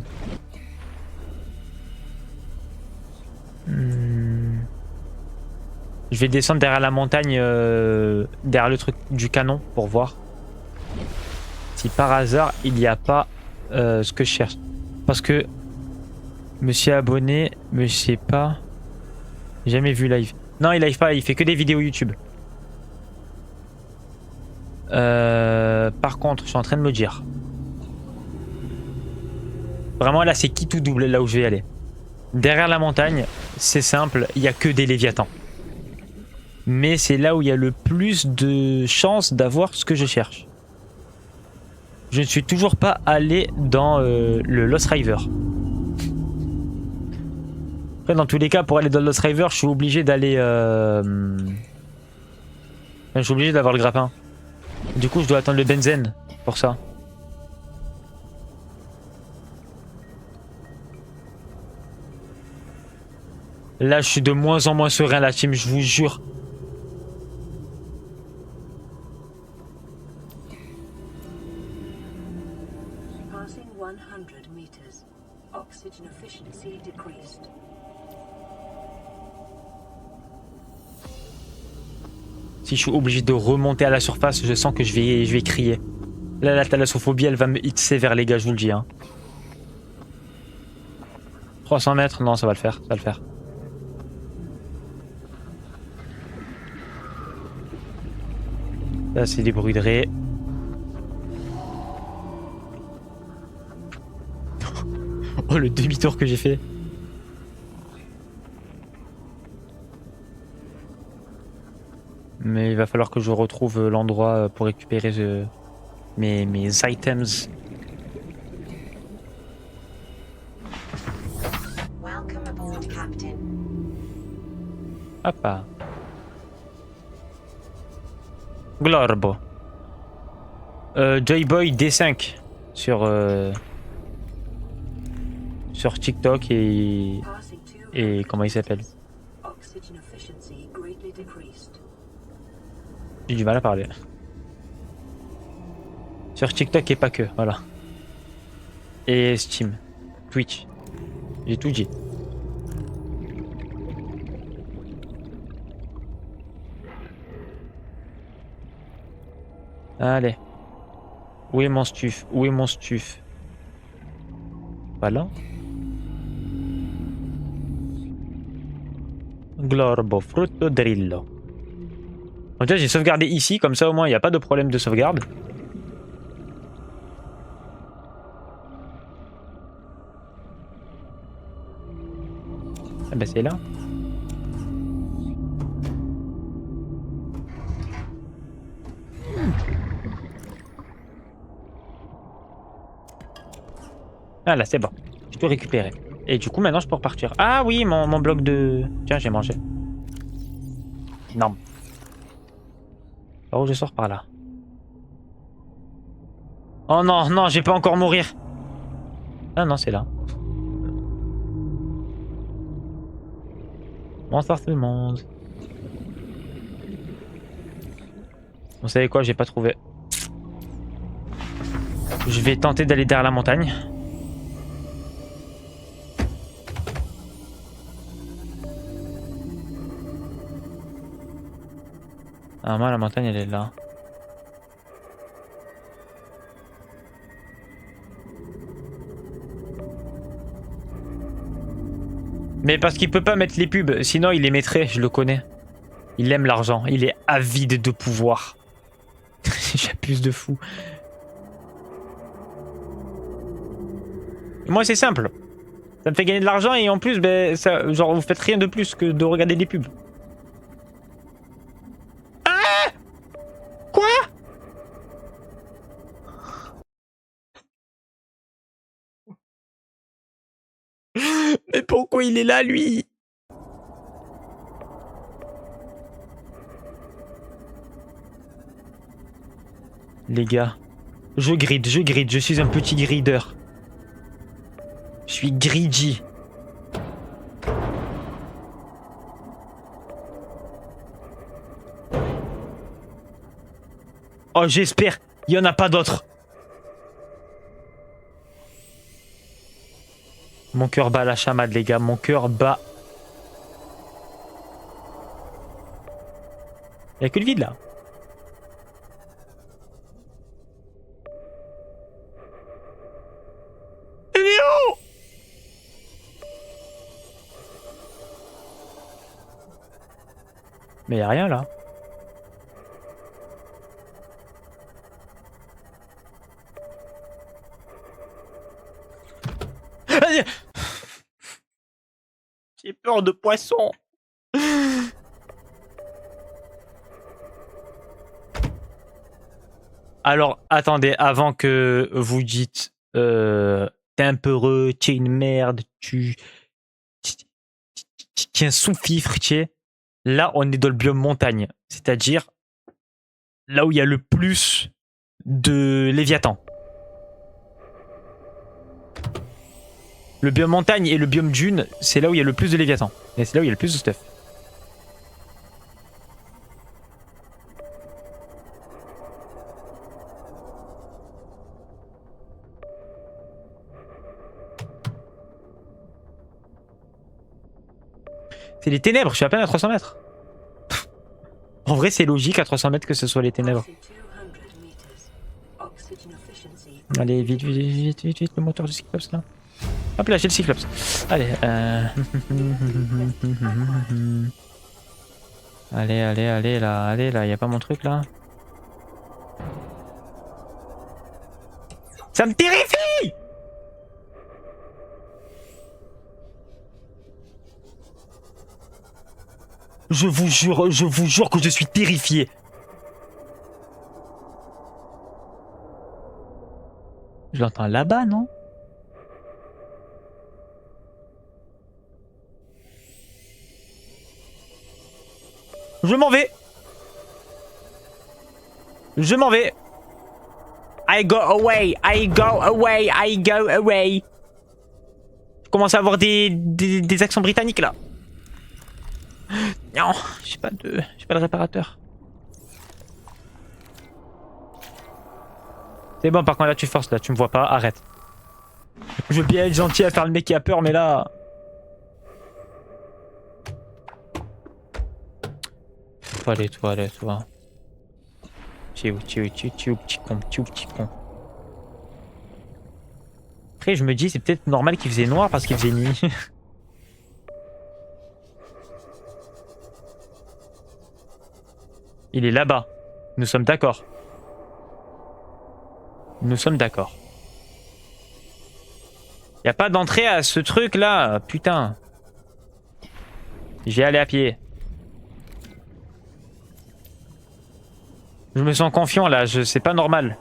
Je vais descendre derrière la montagne, derrière le truc du canon pour voir si par hasard il n'y a pas ce que je cherche. Parce que monsieur abonné, mais je sais pas. Jamais vu live. Non, il live pas, il fait que des vidéos YouTube. Par contre, je suis en train de me dire. Vraiment là, c'est qui tout double là où je vais aller. Derrière la montagne, c'est simple, il n'y a que des Léviathans. Mais c'est là où il y a le plus de chances d'avoir ce que je cherche. Je ne suis toujours pas allé dans le Lost River. Après, dans tous les cas, pour aller dans le Lost River, je suis obligé d'aller... Je suis obligé d'avoir le grappin. Du coup, je dois attendre le benzène pour ça. Là, je suis de moins en moins serein, la team, je vous jure. Passing 100 meters. Oxygen efficiency decreased. Si je suis obligé de remonter à la surface, je sens que je vais crier. Là, la thalassophobie, elle va me hit sévère, les gars, je vous le dis. Hein. 300 mètres, non, ça va le faire, ça va le faire. Là, c'est des bruits de raies. Oh, le demi-tour que j'ai fait. Mais il va falloir que je retrouve l'endroit pour récupérer mes items. Welcome aboard, Captain. Hop là. Glorbo. Joyboy D5 sur TikTok et comment il s'appelle. J'ai du mal à parler. Sur TikTok et pas que, voilà. Et Steam, Twitch. J'ai tout dit. Allez. Où est mon stuf? Où est mon stuf? Voilà. Glorbo frutto drillo. Donc là j'ai sauvegardé ici, comme ça au moins il n'y a pas de problème de sauvegarde. Ah bah c'est là. Ah là c'est bon, je peux récupérer. Et du coup maintenant je peux repartir. Ah oui, mon bloc de... Tiens, j'ai mangé. Non. Oh, je sors par là. Oh non, non, j'ai pas encore mourir. Ah non, c'est là. Bonsoir tout le monde. Vous savez quoi, j'ai pas trouvé. Je vais tenter d'aller derrière la montagne. Ah moi la montagne elle est là. Mais parce qu'il peut pas mettre les pubs, sinon il les mettrait, je le connais. Il aime l'argent, il est avide de pouvoir. J'abuse de fou. Moi c'est simple. Ça me fait gagner de l'argent et en plus, ben, ça, genre vous faites rien de plus que de regarder des pubs. Ah! Quoi? Mais pourquoi il est là lui? Les gars, je grid, je suis un petit grideur. Je suis greedy. Oh, j'espère, il y en a pas d'autres. Mon cœur bat la chamade, les gars, mon cœur bat. Il y a que le vide là. Léo! Mais y a rien là. J'ai peur de poissons. Alors, attendez, avant que vous dites t'es un peu heureux, t'es une merde, t'es un sous-fifre, là, on est dans le biome montagne. C'est-à-dire là où il y a le plus de léviathans. Le biome montagne et le biome dune, c'est là où il y a le plus de léviathans. Et c'est là où il y a le plus de stuff. C'est les ténèbres, je suis à peine à 300 mètres. En vrai, c'est logique à 300 mètres que ce soit les ténèbres. Allez, vite, vite, vite, vite, vite, le moteur du Cyclops là. Hop là, j'ai le Cyclops. Allez, allez, allez, là, y a pas mon truc là. Ça me terrifie! Je vous jure que je suis terrifié. Je l'entends là-bas, non? Je m'en vais. Je m'en vais. I go away, I go away, I go away. Je commence à avoir des accents britanniques là. Non, j'ai pas de réparateur. C'est bon, par contre là tu forces, là tu me vois pas, arrête. Je veux bien être gentil à faire le mec qui a peur, mais là... Allez, toi. Tu es où, petit con. Après, je me dis, c'est peut-être normal qu'il faisait noir parce qu'il faisait nuit. Il est là-bas. Nous sommes d'accord. Nous sommes d'accord. Y a pas d'entrée à ce truc là, putain. J'ai allé à pied. Je me sens confiant là, c'est pas normal.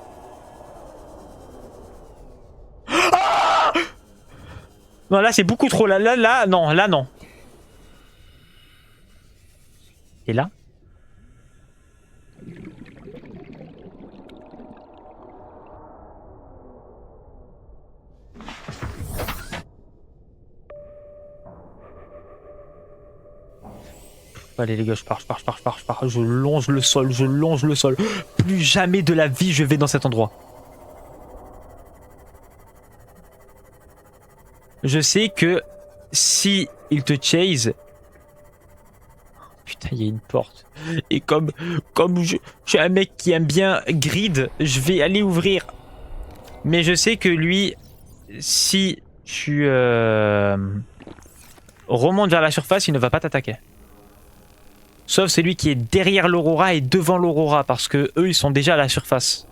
Ah non, là c'est beaucoup trop. Là, non, là non. Et là? Allez les gars, je pars. Je longe le sol. Plus jamais de la vie je vais dans cet endroit. Je sais que si il te chase... Putain, il y a une porte. Et comme je suis un mec qui aime bien grid, je vais aller ouvrir. Mais je sais que lui, si tu remontes vers la surface, il ne va pas t'attaquer. Sauf celui qui est derrière l'Aurora et devant l'Aurora, parce que eux ils sont déjà à la surface.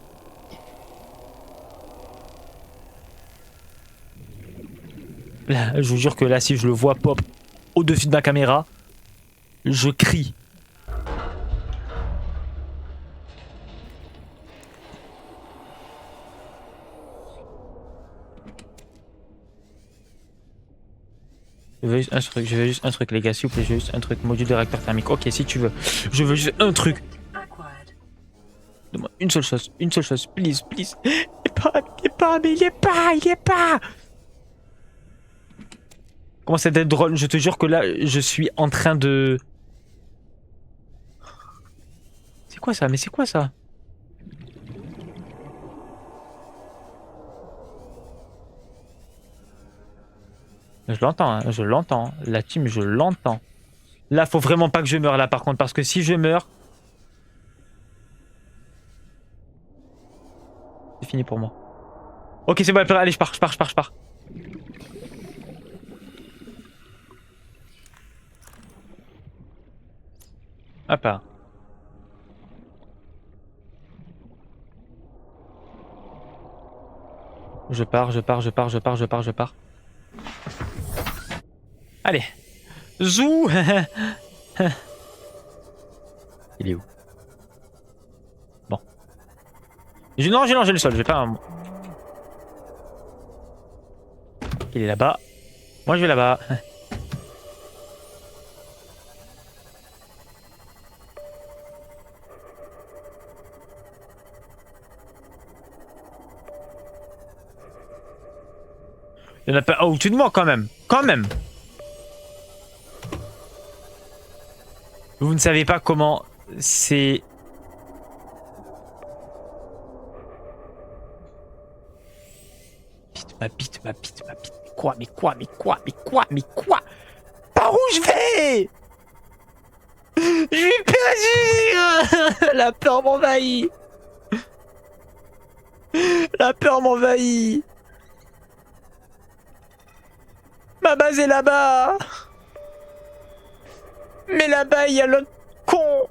Là, je vous jure que là, si je le vois pop au-dessus de ma caméra, je crie. Je veux juste un truc, les gars, s'il vous plaît, juste un truc, module de réacteur thermique. Ok, si tu veux. Je veux juste un truc. Demande une seule chose, please. Il est pas. Comment c'est d'être drôle, je te jure que là, je suis en train de... C'est quoi ça? Mais c'est quoi ça? Je l'entends, hein, je l'entends. La team, je l'entends. Là, faut vraiment pas que je meure là par contre, parce que si je meurs... C'est fini pour moi. Ok, c'est bon, allez, je pars. Hop là. Je pars. Allez. Zou. Il est où? Bon. Non, j'ai longé le sol, je vais pas... Il est là-bas. Moi, je vais là-bas. Il y en a pas au-dessus de moi, quand même. Vous ne savez pas comment c'est... Ma bite. Mais quoi? par où je vais? Je suis perdu. La peur m'envahit. La peur m'envahit. Ma base est là-bas. Mais là-bas, il y a l'autre con.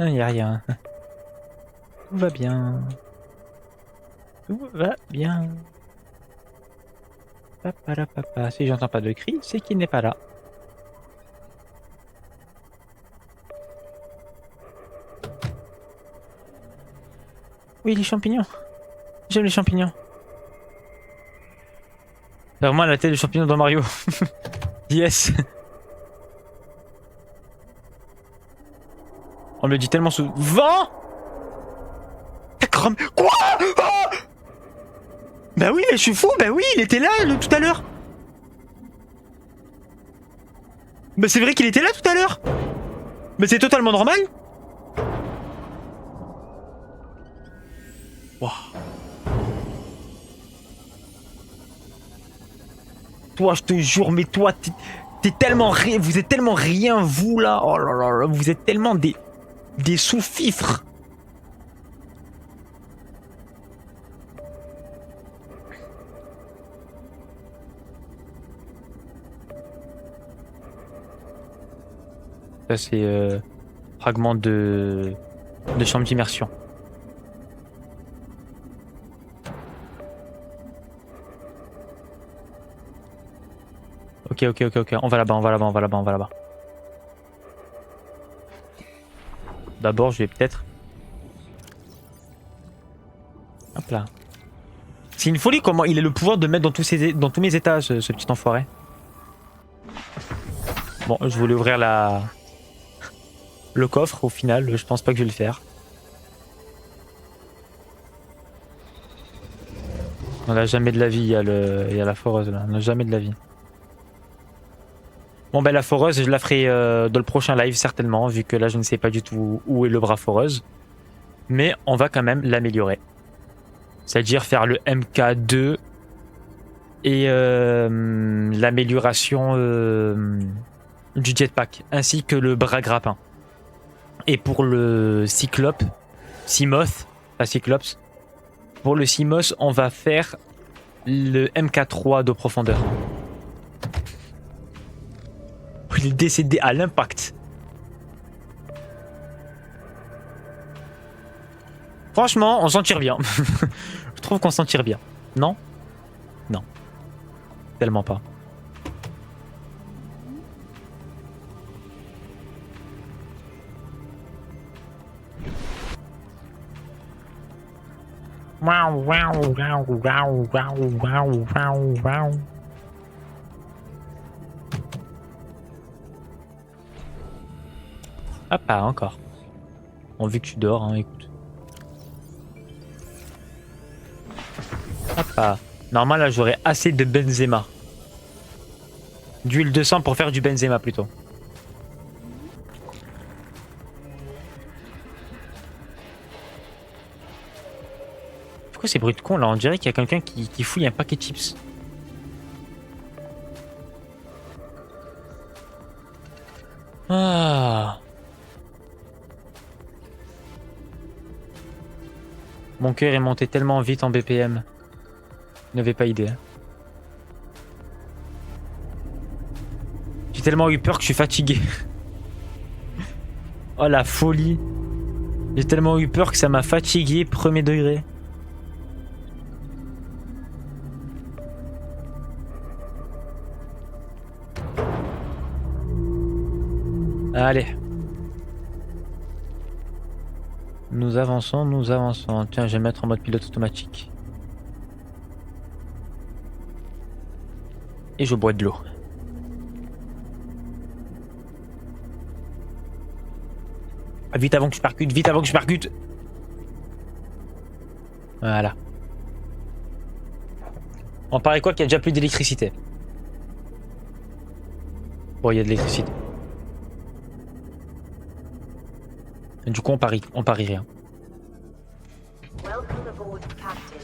Il n'y a rien. Tout va bien. Tout va bien. Papa, papa. Si j'entends pas de cri, c'est qu'il n'est pas là. Oui, les champignons. J'aime les champignons. Vraiment la tête des champignons dans Mario. Yes. On me le dit tellement souvent. Quoi? Oh, bah oui, mais je suis fou. Bah oui, il était là tout à l'heure. Bah c'est vrai qu'il était là tout à l'heure. Mais c'est totalement normal. Wow. Toi, je te jure, mais toi, t'es tellement rien. Vous êtes tellement rien, vous là. Oh là là là, vous êtes tellement des sous-fifres. Ça c'est fragment de chambre d'immersion. Ok, on va là-bas. D'abord, je vais peut-être... Hop là. C'est une folie comment il a le pouvoir de mettre dans tous mes états, ce petit enfoiré. Bon, je voulais ouvrir le coffre, au final, je pense pas que je vais le faire. On a jamais de la vie, il y a la foreuse là, on a jamais de la vie. Bon ben la foreuse, je la ferai dans le prochain live certainement, vu que là je ne sais pas du tout où est le bras foreuse. Mais on va quand même l'améliorer. C'est-à-dire faire le MK2 et l'amélioration du jetpack, ainsi que le bras grappin. Et pour le Cyclope, Simoth, pas Cyclops, pour le Simoth, on va faire le MK3 de profondeur. Il est décédé à l'impact. Franchement, on s'en tire bien. Je trouve qu'on s'en tire bien. Non? Non. Tellement pas. Ah pas encore. Bon, vu que tu dors, hein, écoute. Ah pas. Normalement là j'aurais assez de Benzema. D'huile de sang pour faire du Benzema plutôt. Pourquoi ces bruits de con là? On dirait qu'il y a quelqu'un qui fouille un paquet de chips. Ah. Mon cœur est monté tellement vite en BPM. Vous n'avez pas idée. Hein. J'ai tellement eu peur que je suis fatigué. Oh la folie. J'ai tellement eu peur que ça m'a fatigué premier degré. Allez. Nous avançons, nous avançons. Tiens, je vais mettre en mode pilote automatique. Et je bois de l'eau. Vite avant que je percute, vite avant que je percute. Voilà. On paraît quoi qu'il y a déjà plus d'électricité. Bon, il y a de l'électricité. Du coup, on parie rien. Welcome aboard, Captain.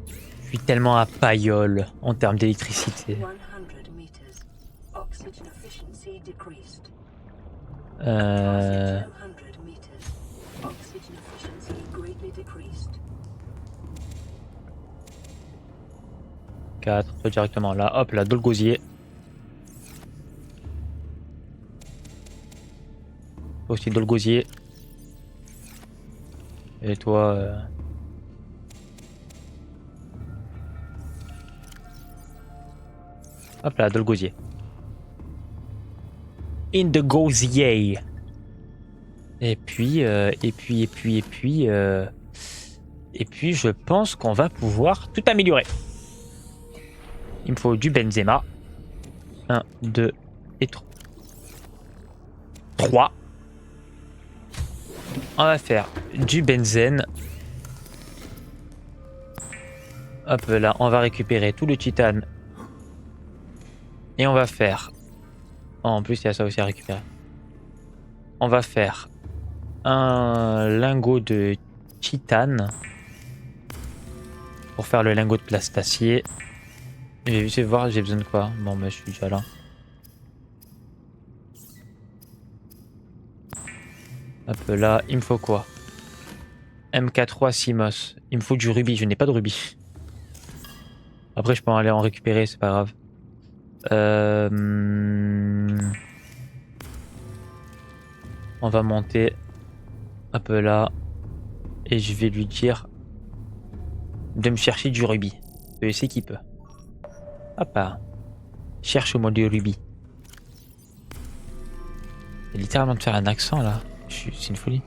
Je suis tellement à paillole en termes d'électricité. 100 meters. Oxygen efficiency decreased. Euh... 200 meters. Oxygen efficiency greatly decreased. 4, directement là. Hop là, dans le gosier. Toi aussi dans le gosier. Et toi... Hop là, dans le gosier. In the gosier. Et puis, je pense qu'on va pouvoir tout améliorer. Il me faut du Benzema. 1, 2 et 3. On va faire du benzène. Hop là, on va récupérer tout le titane. Et on va faire... Oh, en plus, il y a ça aussi à récupérer. On va faire un lingot de titane. Pour faire le lingot de plastacier. Je vais juste voir, j'ai besoin de quoi. Bon, bah, je suis déjà là. Hop là, il me faut quoi? MK3 Simos. Il me faut du rubis, je n'ai pas de rubis. Après, je peux aller en récupérer, c'est pas grave. On va monter un peu là. Et je vais lui dire de me chercher du rubis. Je sais qu'il peut. Hop là. Cherche-moi du rubis. Il y a littéralement de faire un accent là. C'est une folie.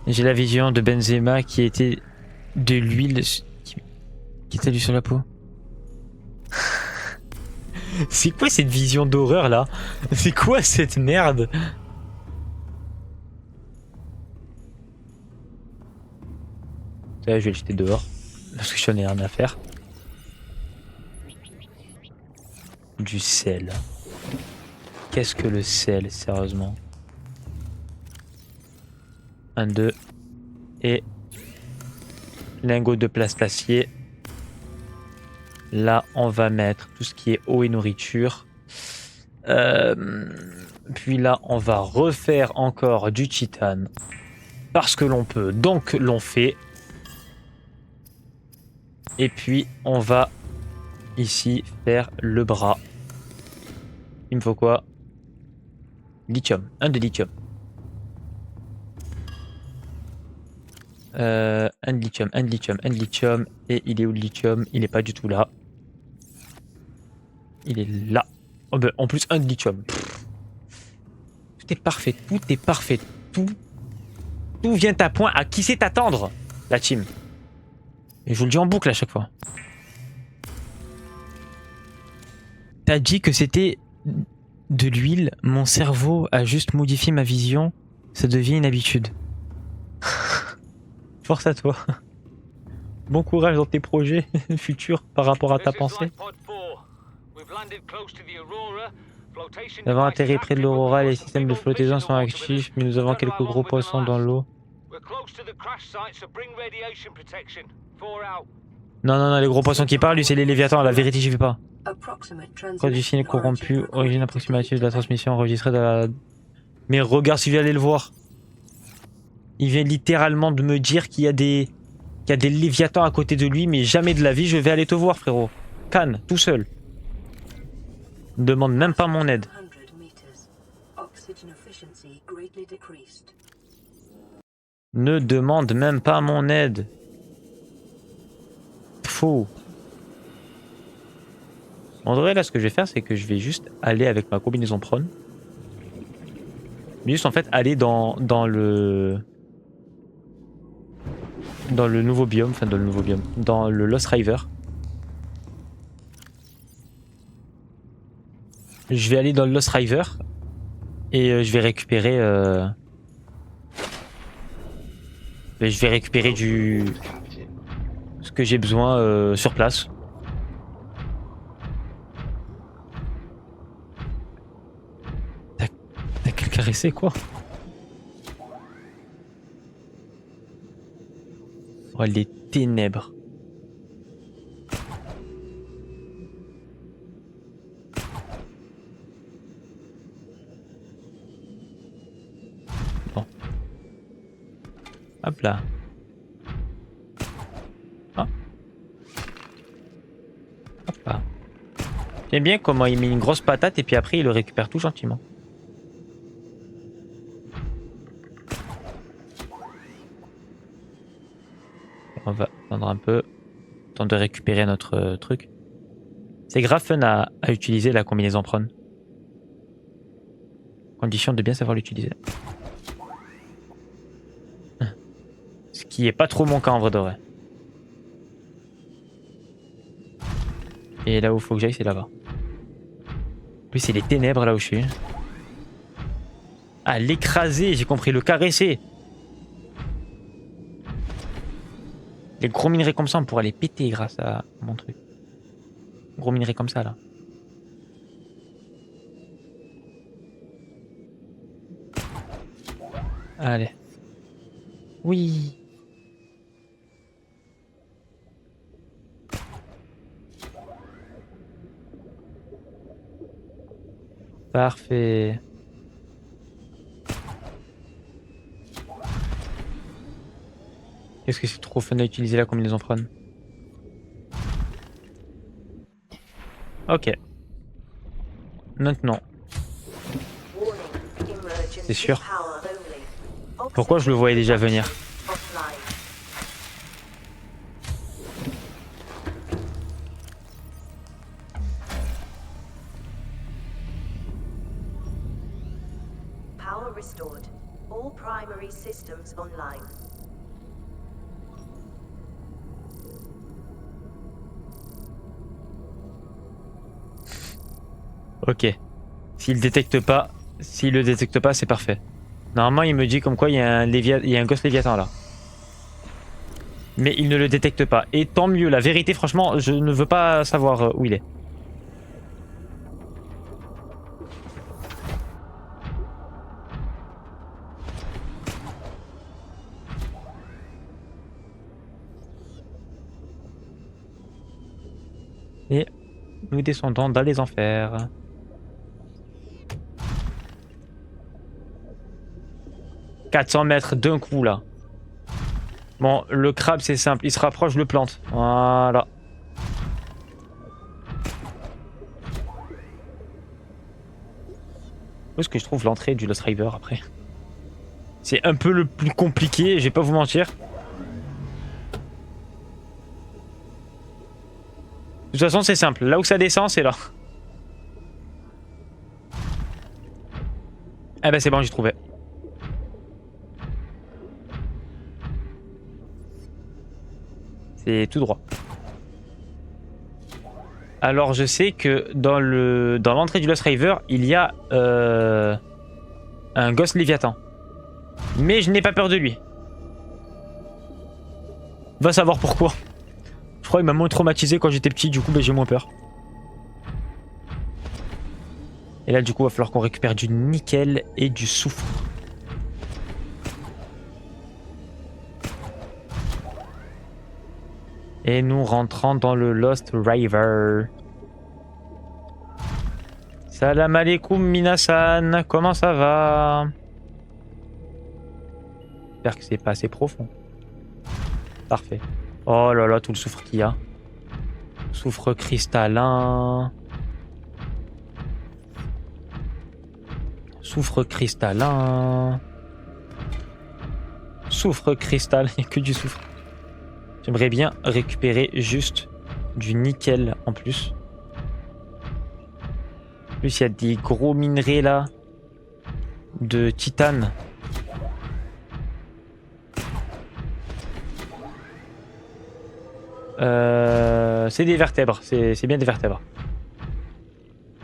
J'ai la vision de Benzema qui était de l'huile qui t'a lu sur la peau. C'est quoi cette vision d'horreur là? C'est quoi cette merde? Ça, je vais le jeter dehors. Parce que j'en ai rien à faire. Du sel. Qu'est-ce que le sel, sérieusement? 1, 2. Et lingot de plastacier. Là, on va mettre tout ce qui est eau et nourriture. Puis là, on va refaire encore du titane. Parce que l'on peut, donc l'on fait. Et puis, on va ici faire le bras. Il me faut quoi? Lithium. 1 de lithium. Un de lithium, un de lithium, un de lithium. Et il est où le lithium? Il est pas du tout là. Il est là. Oh ben, en plus, un de lithium. Pff. Tout est parfait, tout est parfait. Tout vient à point. À qui c'est attendre, la team? Et je vous le dis en boucle à chaque fois. T'as dit que c'était de l'huile. Mon cerveau a juste modifié ma vision. Ça devient une habitude. Force à toi. Bon courage dans tes projets futurs par rapport à ta pensée. Nous avons atterri près de l'Aurora, les systèmes de flottaison sont actifs, mais nous avons quelques gros poissons dans l'eau. Non, les gros poissons qui parlent, lui c'est les Léviathans, la vérité j'y vais pas. Code du signal corrompu, origine approximative de la transmission enregistrée dans la... Mais regarde si je vais aller le voir. Il vient littéralement de me dire qu'il y a des Léviathans à côté de lui, mais jamais de la vie je vais aller te voir, frérot. Cannes, tout seul. Ne demande même pas mon aide. Ne demande même pas mon aide. Faux. En vrai, là, ce que je vais faire, c'est que je vais juste aller avec ma combinaison prone. Mais juste, en fait, aller dans le nouveau biome, enfin, dans le nouveau biome, dans le Lost River. Je vais aller dans le Lost River et je vais récupérer ce que j'ai besoin sur place. caresser quoi? Oh, les ténèbres. Bon. Hop là. Ah. Hop là. J'aime bien comment il met une grosse patate et puis après il le récupère tout gentiment. On va attendre un peu. Temps de récupérer notre truc. C'est grave fun à utiliser la combinaison prone. Condition de bien savoir l'utiliser. Ce qui est pas trop mon cas en vrai de vrai. Et là où il faut que j'aille, c'est là-bas. Oui, c'est les ténèbres là où je suis. Ah, l'écraser, j'ai compris, le caresser. Les gros minerais comme ça, on pourrait les péter grâce à mon truc. Gros minerais comme ça là. Allez. Oui. Parfait. Qu'est-ce que c'est trop fun à utiliser la combinaison prone. Ok. Maintenant. C'est sûr. Pourquoi je le voyais déjà venir? Power restored. All primary systems online. Ok. S'il le détecte pas, c'est parfait. Normalement, il me dit comme quoi il y a un Ghost Léviathan là. Mais il ne le détecte pas. Et tant mieux, la vérité, franchement, je ne veux pas savoir où il est. Et nous descendons dans les enfers. « 400 mètres d'un coup là. Bon, le crabe c'est simple, il se rapproche, je le plante. Voilà. Où est-ce que je trouve l'entrée du Lost River après? C'est un peu le plus compliqué, je vais pas vous mentir. De toute façon c'est simple, là où ça descend c'est là. Ah bah c'est bon, j'ai trouvé. C'est tout droit. Alors je sais que dans l'entrée du Lost River, il y a un Ghost Léviathan. Mais je n'ai pas peur de lui. Va savoir pourquoi. Je crois qu'il m'a moins traumatisé quand j'étais petit, du coup bah, j'ai moins peur. Et là du coup il va falloir qu'on récupère du nickel et du soufre. Et nous rentrons dans le Lost River. Salam alaikum minasan, comment ça va? J'espère que c'est pas assez profond. Parfait. Oh là là, tout le soufre qu'il y a. Soufre cristallin. Soufre cristallin. Soufre cristallin, il n'y a que du soufre. J'aimerais bien récupérer juste du nickel en plus. En plus, il y a des gros minerais là. De titane. C'est des vertèbres. C'est bien des vertèbres.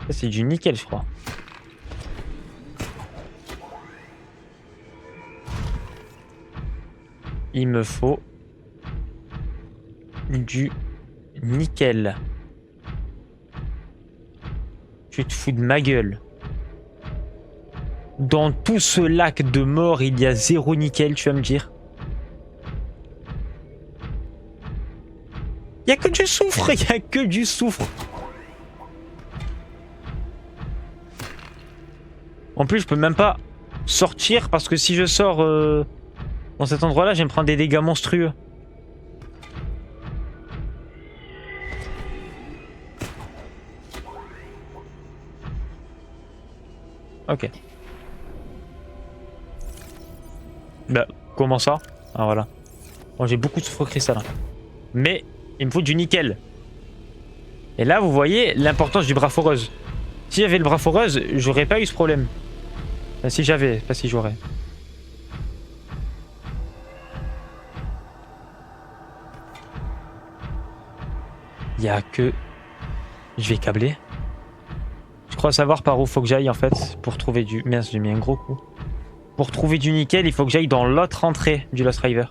Ça, c'est du nickel, je crois. Il me faut du nickel. Tu te fous de ma gueule. Dans tout ce lac de mort, il y a 0 nickel, tu vas me dire. Il y a que du soufre, il y a que du soufre. En plus, je peux même pas sortir parce que si je sors dans cet endroit-là, je vais me prendre des dégâts monstrueux. Ok. Bah, comment ça? Ah voilà. Bon, j'ai beaucoup de soufre cristallin. Mais il me faut du nickel. Et là, vous voyez l'importance du bras foreuse. Si j'avais le bras foreuse, j'aurais pas eu ce problème. Enfin, si j'avais, pas si j'aurais. Il y a que... Je vais câbler. Je crois savoir par où faut que j'aille en fait pour trouver du... Merde, j'ai mis un gros coup. Pour trouver du nickel, il faut que j'aille dans l'autre entrée du Lost River.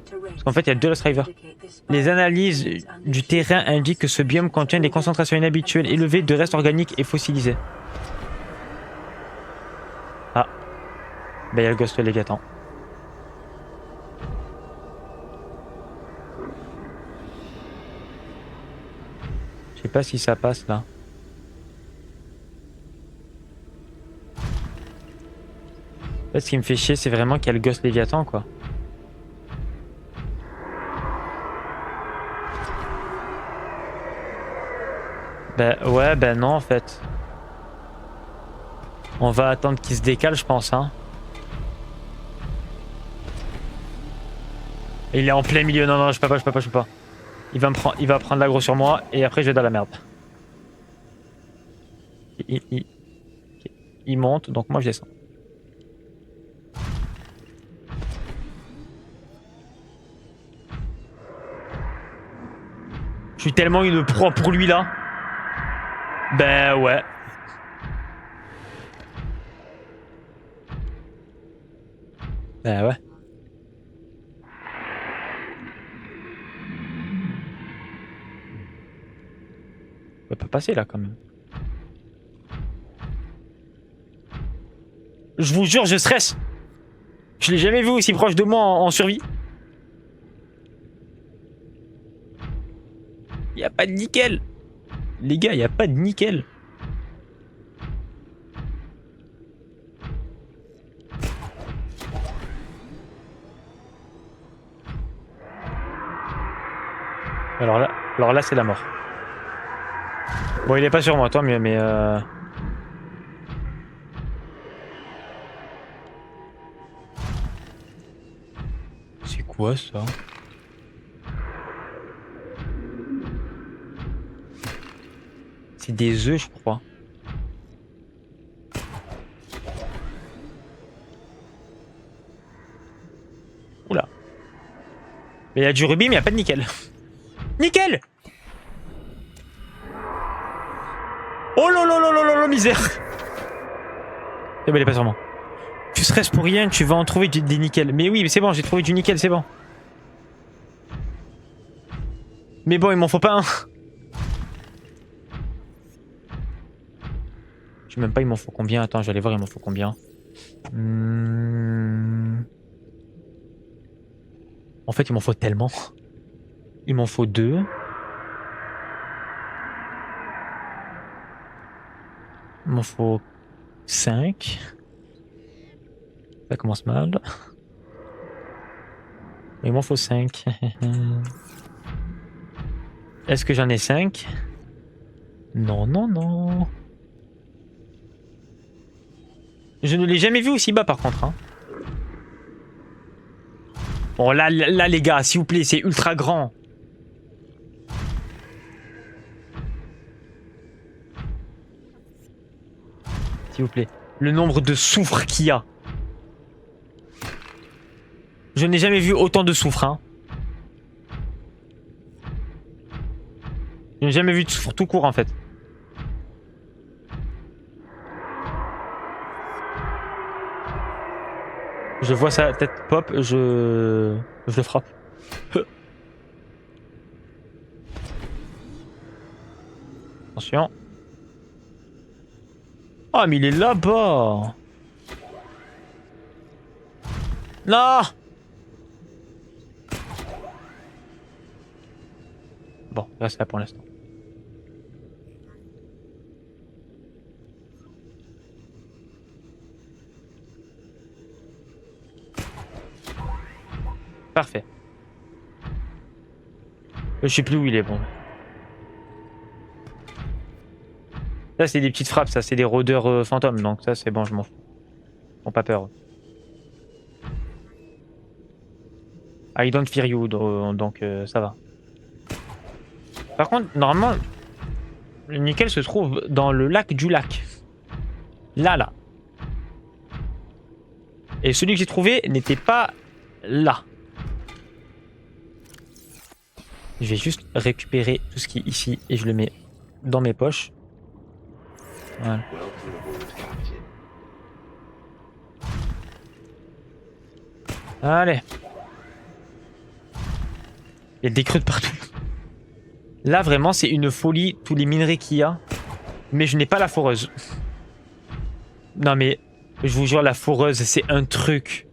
Parce qu'en fait, il y a 2 Lost River. Les analyses du terrain indiquent que ce biome contient des concentrations inhabituelles élevées de restes organiques et fossilisés. Ah. Ben, il y a le Ghost Leviathan. Je sais pas si ça passe là. En fait, ce qui me fait chier, c'est vraiment qu'il y a le Ghost Leviathan, quoi. Ben ouais, ben non en fait. On va attendre qu'il se décale, je pense, hein. Il est en plein milieu. Non, non, je peux pas, je peux pas, je peux pas. Il va prendre l'aggro sur moi et après je vais dans la merde. Il monte, donc moi je descends. Je suis tellement une proie pour lui là. Ben ouais. Ben ouais. On peut pas passer là quand même. Je vous jure, je stresse. Je l'ai jamais vu aussi proche de moi en survie. Y a pas de nickel. Les gars, y a pas de nickel. Alors là c'est la mort. Bon, il est pas sur moi, tant mieux, mais c'est quoi ça? C'est des œufs, je crois. Oula. Mais il y a du rubis, mais il n'y a pas de nickel. Nickel! Oh là là là là là là, misère! Eh ben, il est pas sur moi. Tu stresses pour rien, tu vas en trouver des nickels. Mais oui, mais c'est bon, j'ai trouvé du nickel, c'est bon. Mais bon, il m'en faut pas un. Je sais même pas, il m'en faut combien. Attends, je vais aller voir, il m'en faut combien. En fait, il m'en faut tellement. Il m'en faut 2. Il m'en faut 5. Ça commence mal. Il m'en faut 5. Est-ce que j'en ai 5? Non, non, non. Je ne l'ai jamais vu aussi bas par contre. Hein. Bon, là, les gars, s'il vous plaît, c'est ultra grand. S'il vous plaît. Le nombre de soufre qu'il y a. Je n'ai jamais vu autant de soufre. Hein. Je n'ai jamais vu de soufre tout court en fait. Je vois sa tête pop, je le frappe. Attention. Ah, mais il est là-bas. Non. Bon, reste là pour l'instant. Parfait. Je sais plus où il est, bon. Ça, c'est des petites frappes, ça, c'est des rôdeurs fantômes, donc ça, c'est bon, je m'en fous. Ils ont pas peur. I don't fear you, donc ça va. Par contre, normalement, le nickel se trouve dans le lac du lac. Là. Et celui que j'ai trouvé n'était pas là. Je vais juste récupérer tout ce qui est ici et je le mets dans mes poches. Voilà. Allez. Il y a des creux de partout. Là, vraiment, c'est une folie, tous les minerais qu'il y a. Mais je n'ai pas la foreuse. Non, mais je vous jure, la foreuse, c'est un truc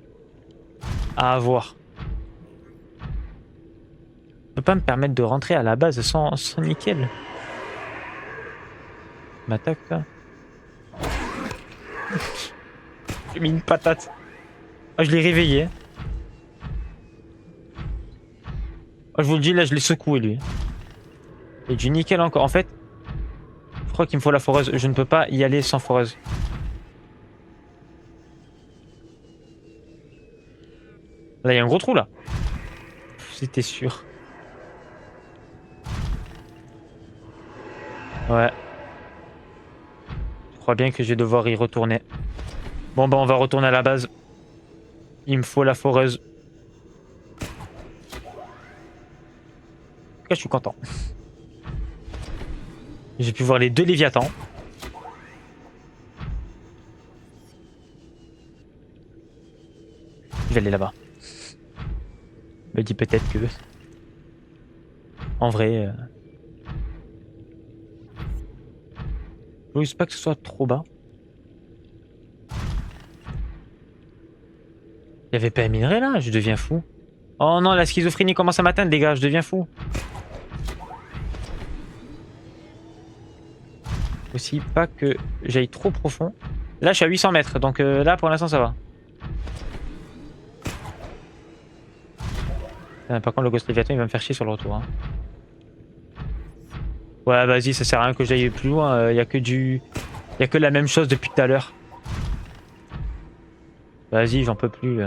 à avoir. Je peux pas me permettre de rentrer à la base sans nickel. M'attaque, là. J'ai mis une patate. Ah, je l'ai réveillé. Oh, je vous le dis, là, je l'ai secoué, lui. Et du nickel encore. En fait, je crois qu'il me faut la foreuse. Je ne peux pas y aller sans foreuse. Là, il y a un gros trou, là. C'était sûr. Ouais. Je crois bien que je vais devoir y retourner. Bon, bah, on va retourner à la base. Il me faut la foreuse. En tout cas, je suis content. J'ai pu voir les deux Léviathans. Je vais aller là-bas. Je me dis peut-être que... En vrai... Je ne veux pas que ce soit trop bas. Il n'y avait pas un minerai là, je deviens fou. Oh non, la schizophrénie commence à m'atteindre, les gars, je deviens fou. Aussi pas que j'aille trop profond. Là, je suis à 800 mètres, donc là, pour l'instant, ça va. Par contre, le Ghost Léviathan, il va me faire chier sur le retour. Hein. Ouais, vas-y, ça sert à rien que j'aille plus loin. Il y a que du... Il y a que la même chose depuis tout à l'heure. Vas-y, j'en peux plus.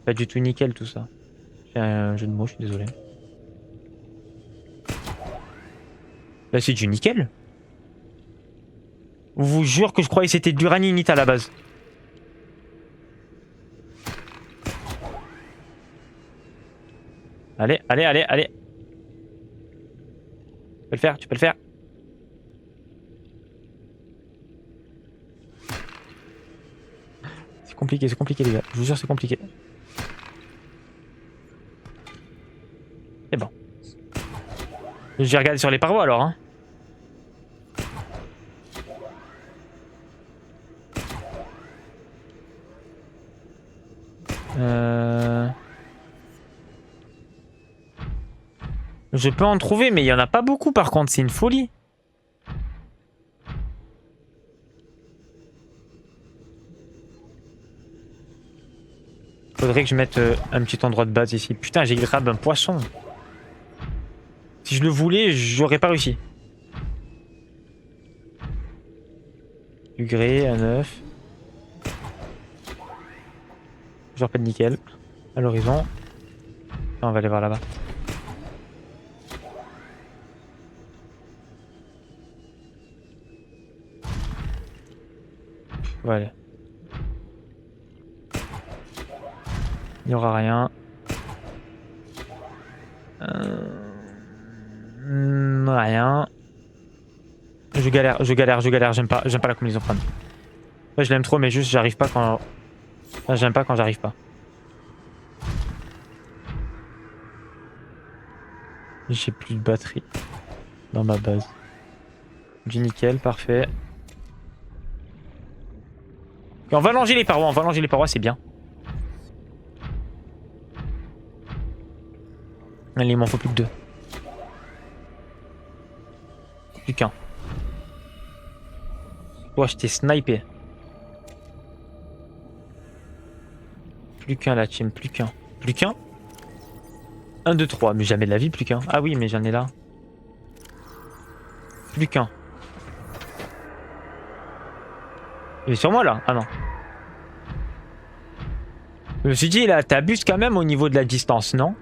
Pas du tout nickel, tout ça. J'ai un jeu de mots, je suis désolé. Là, c'est du nickel. Je vous jure que je croyais que c'était de l'uraninite à la base. Allez, allez, allez, allez. Tu peux le faire, tu peux le faire. C'est compliqué les gars. Je vous jure c'est compliqué. C'est bon. Je vais regarder sur les parois alors. Hein. Je peux en trouver mais il n'y en a pas beaucoup par contre. C'est une folie. Faudrait que je mette un petit endroit de base ici. Putain, j'ai grave un poisson. Si je le voulais, j'aurais pas réussi. Du grès, un œuf. Genre pas de nickel. À l'horizon. On va aller voir là-bas. Voilà. Il n'y aura rien. Rien. Je galère. J'aime pas la combinaison prendre. Ouais, je l'aime trop, mais juste j'arrive pas quand. Enfin, j'aime pas quand j'arrive pas. J'ai plus de batterie dans ma base. Du nickel, parfait. Et on va longer les parois, c'est bien. Allez, il m'en faut plus que 2. Plus qu'un. Ouais, je t'ai snipé. Plus qu'un la team, plus qu'un. Plus qu'un 1, 2, 3, mais jamais de la vie, plus qu'un. Ah oui, mais j'en ai là. Plus qu'un. Il est sur moi là? Ah non. Je me suis dit là, t'abuses quand même au niveau de la distance, non?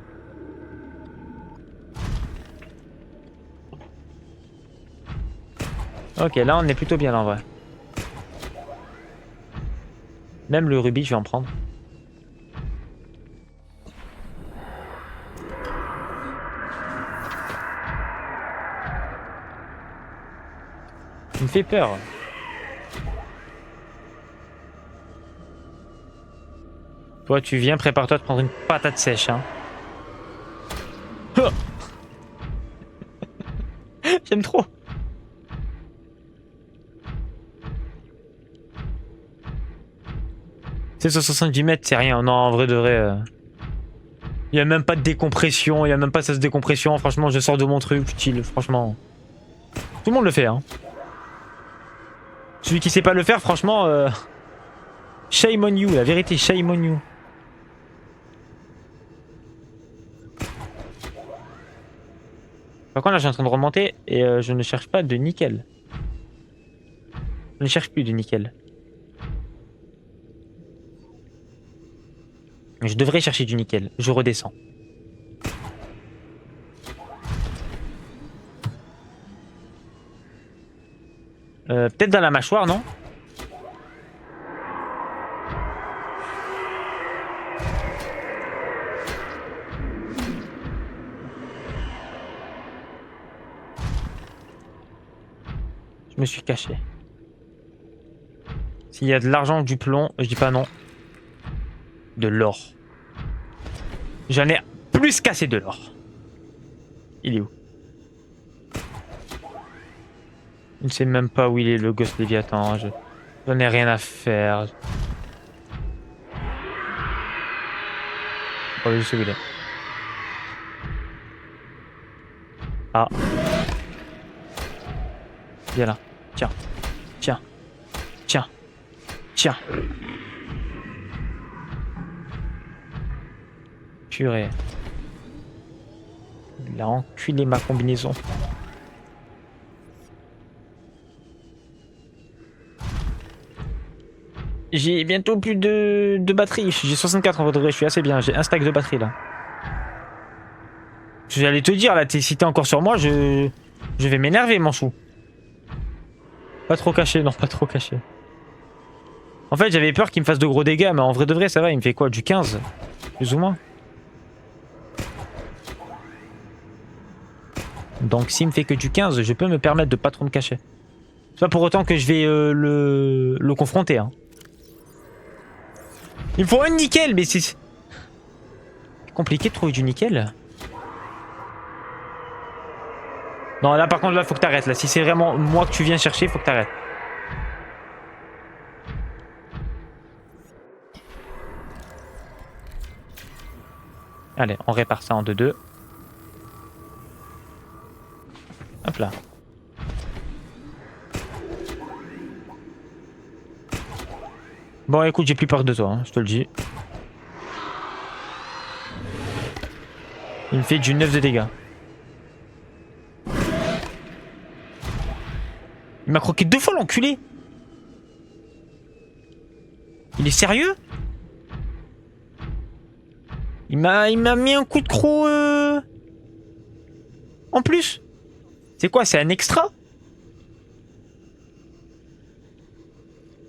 Ok, là on est plutôt bien en vrai. Même le rubis, je vais en prendre. Il me fait peur. Toi, tu viens, prépare-toi de prendre une patate sèche, hein. J'aime trop. C'est 70 mètres, c'est rien. Non, en vrai de vrai. Il y a même pas de décompression, il y a même pas de décompression. Franchement, je sors de mon truc, chill, franchement. Tout le monde le fait, hein. Celui qui sait pas le faire, franchement, shame on you, la vérité, shame on you. Par contre, là, je suis en train de remonter et je ne cherche pas de nickel. Je ne cherche plus de nickel. Je devrais chercher du nickel. Je redescends. Peut-être dans la mâchoire, non? Je me suis caché. S'il y a de l'argent ou du plomb, je dis pas non. De l'or. J'en ai plus qu'assez de l'or. Il est où? Je ne sais même pas où il est, le Ghost Léviathan. J'en ai rien à faire. Oh, je sais où il est. Ah. Viens là. Tiens. Tiens. Tiens. Tiens. Purée. Il a enculé ma combinaison. J'ai bientôt plus de batterie. J'ai 64 en vrai, je suis assez bien. J'ai un stack de batterie là. J'allais te dire là, si t'es encore sur moi, je vais m'énerver, mon chou. Pas trop caché, non, pas trop caché. En fait, j'avais peur qu'il me fasse de gros dégâts, mais en vrai de vrai, ça va. Il me fait quoi, du 15? Plus ou moins. Donc s'il me fait que du 15, je peux me permettre de pas trop me cacher. C'est pas pour autant que je vais le confronter. Hein. Il me faut un nickel, mais c'est compliqué de trouver du nickel. Non, là par contre, là, faut que t'arrêtes. Là, si c'est vraiment moi que tu viens chercher, faut que t'arrêtes. Allez, on répare ça en 2-2. Hop là. Bon, écoute, j'ai plus peur de toi, hein, je te le dis. Il me fait du 9 de dégâts. Il m'a croqué 2 fois, l'enculé. Il est sérieux? Il m'a mis un coup de croc en plus. C'est quoi, c'est un extra?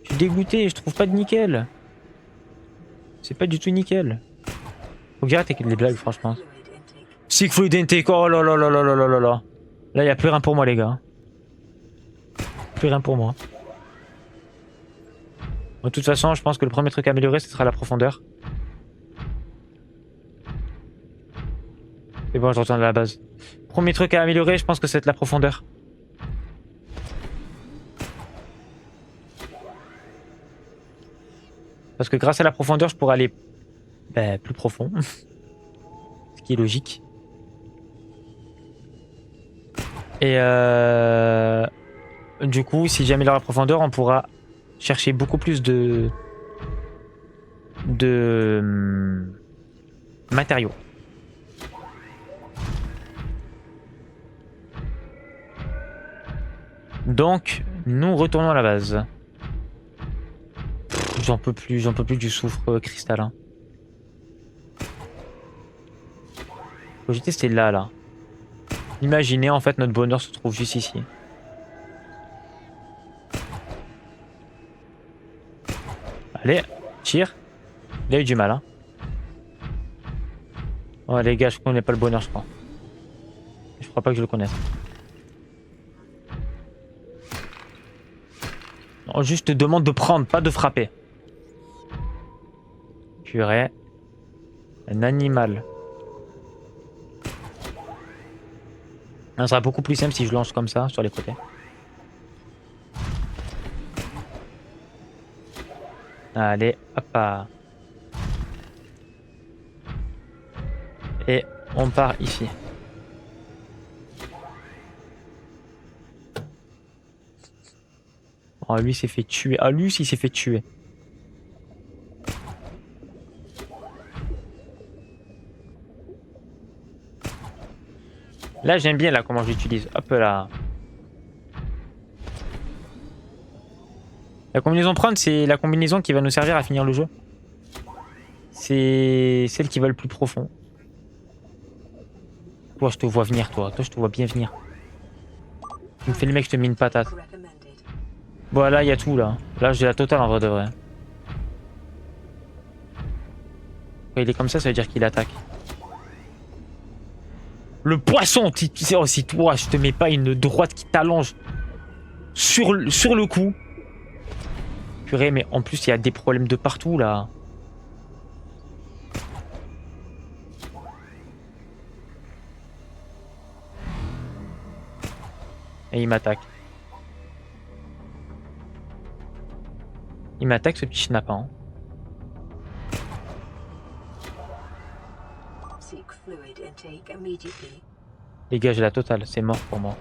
Je suis dégoûté, je trouve pas de nickel. C'est pas du tout nickel. Faut que j'arrête avec les blagues, franchement. Sick fluid intake, oh là là là là là là là là. Là, y a plus rien pour moi, les gars. Plus rien pour moi. De toute façon, je pense que le premier truc à améliorer, ce sera la profondeur. Et bon, je retourne à la base. Premier truc à améliorer, je pense que c'est la profondeur. Parce que grâce à la profondeur, je pourrais aller plus profond. Ce qui est logique. Et du coup, si j'améliore la profondeur, on pourra chercher beaucoup plus de matériaux. Donc, nous retournons à la base. J'en peux plus du soufre cristallin. Faut que j'ai testé là. Imaginez, en fait, notre bonheur se trouve juste ici. Allez, tire. Il a eu du mal, hein. Oh, les gars, je connais pas le bonheur, je crois. Je crois pas que je le connaisse. Non, juste te demande de prendre, pas de frapper. Purée. Un animal. Ça sera beaucoup plus simple si je lance comme ça, sur les côtés. Allez, hop. Et on part ici. Oh, lui s'est fait tuer. Ah, lui, il s'est fait tuer. Là, j'aime bien là comment j'utilise. Hop là. La combinaison prendre, c'est la combinaison qui va nous servir à finir le jeu. C'est celle qui va le plus profond. Toi, je te vois venir, toi. Toi, je te vois bien venir. Tu me fais le mec, je te mets une patate. Bon, là, il y a tout, là. Là, j'ai la totale, en vrai de vrai. Quand il est comme ça veut dire qu'il attaque. Le poisson, si toi, je te mets pas une droite qui t'allonge sur le coup. Purée, mais en plus, il y a des problèmes de partout, là. Et il m'attaque. Il m'attaque, ce petit schnappant. Les gars, j'ai la totale. C'est mort pour moi.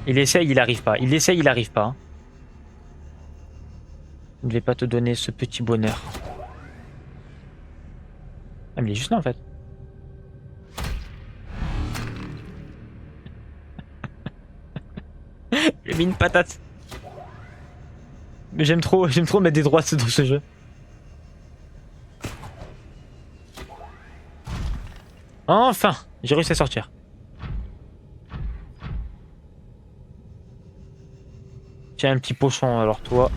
Il essaye, il arrive pas. Il essaye, il arrive pas. Je ne vais pas te donner ce petit bonheur. Ah, mais il est juste là, en fait. J'ai mis une patate. Mais j'aime trop mettre des droites dans ce jeu. Enfin, j'ai réussi à sortir. Tiens, un petit pochon, alors toi.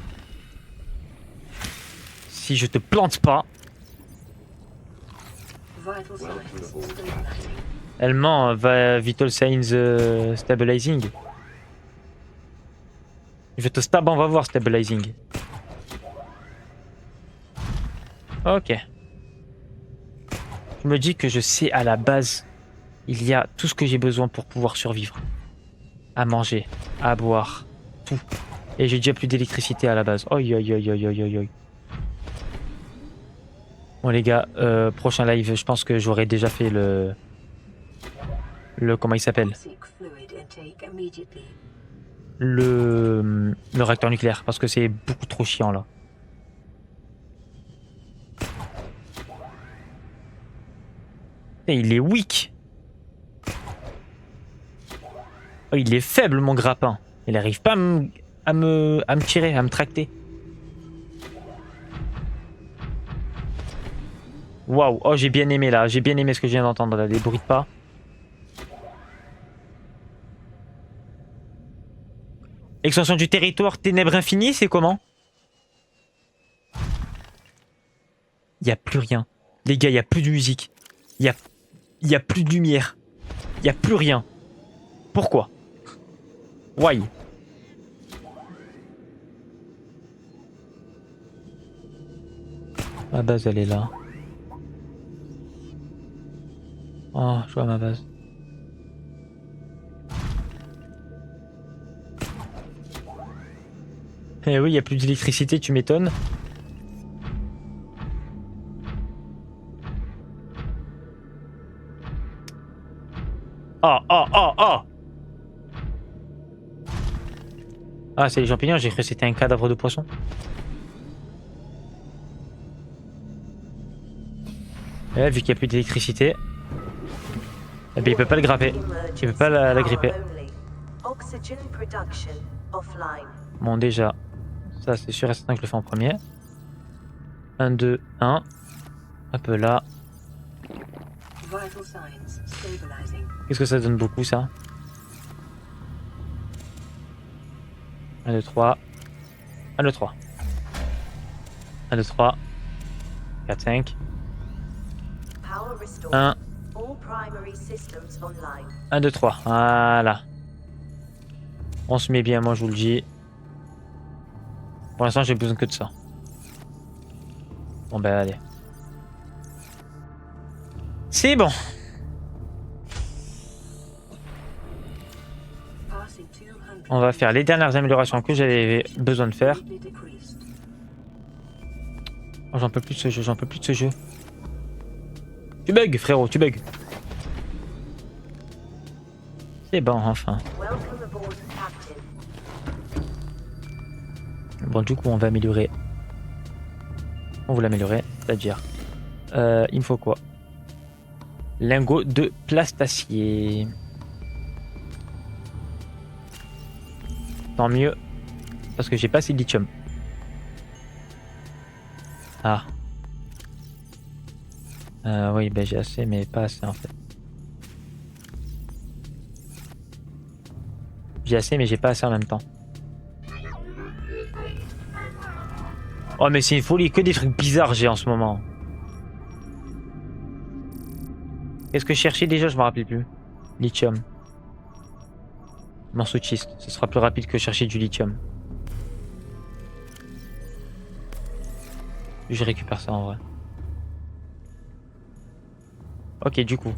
Si je te plante pas. Elle ment, Vital Signs Stabilizing. Je te stab, on va voir Stabilizing. Ok. Je me dis que je sais à la base, il y a tout ce que j'ai besoin pour pouvoir survivre. À manger, à boire, tout. Et j'ai déjà plus d'électricité à la base. Oi, oi, oi, oi, oi, oi. Bon les gars, prochain live, je pense que j'aurai déjà fait le comment il s'appelle, le réacteur nucléaire, parce que c'est beaucoup trop chiant là. Et il est weak. Oh, il est faible mon grappin. Il arrive pas à me tirer, à me tracter. Waouh, oh j'ai bien aimé là, j'ai bien aimé ce que je viens d'entendre là, des bruits de pas. Extension du territoire, ténèbres infinies, c'est comment? Il y a plus rien. Les gars, il y a plus de musique. Il y a plus de lumière. Il y a plus rien. Pourquoi? Why? Ma base, elle est là. Oh, je vois ma base. Eh oui, il n'y a plus d'électricité, tu m'étonnes. Oh, oh, oh, oh! Ah, c'est les champignons, j'ai cru que c'était un cadavre de poisson. Ouais, vu qu'il n'y a plus d'électricité, eh bien, il peut pas le grapper. Il peut pas la gripper. Bon, déjà, ça c'est sûr et certain que je le fais en premier. 1, 2, 1. Un peu là. Vital signs stabilizing. Qu'est-ce que ça donne beaucoup, ça? 1, 2, 3. 1, 2, 3. 1, 2, 3. 4, 5. 1. 1, 2, 3. Voilà. On se met bien, moi je vous le dis. Pour l'instant, j'ai besoin que de ça. Bon, ben allez. C'est bon. Passing 200 On va faire les dernières améliorations que j'avais besoin de faire. greatly decreased. Oh, j'en peux plus de ce jeu, j'en peux plus de ce jeu. Tu bugs, frérot, tu bugs. C'est bon, enfin. Bon, du coup, on va améliorer. On va l'améliorer, c'est-à-dire... il me faut quoi? Lingot de plastacier. Tant mieux, parce que j'ai pas assez de lithium. Ah. Oui, ben j'ai assez, mais pas assez en fait. J'ai assez, mais j'ai pas assez en même temps. Oh, mais c'est une folie, que des trucs bizarres j'ai en ce moment. Qu'est-ce que je cherchais déjà? Je me rappelle plus. Lithium. Morceau de schiste. Ce sera plus rapide que chercher du lithium. Je récupère ça en vrai. Ok, du coup.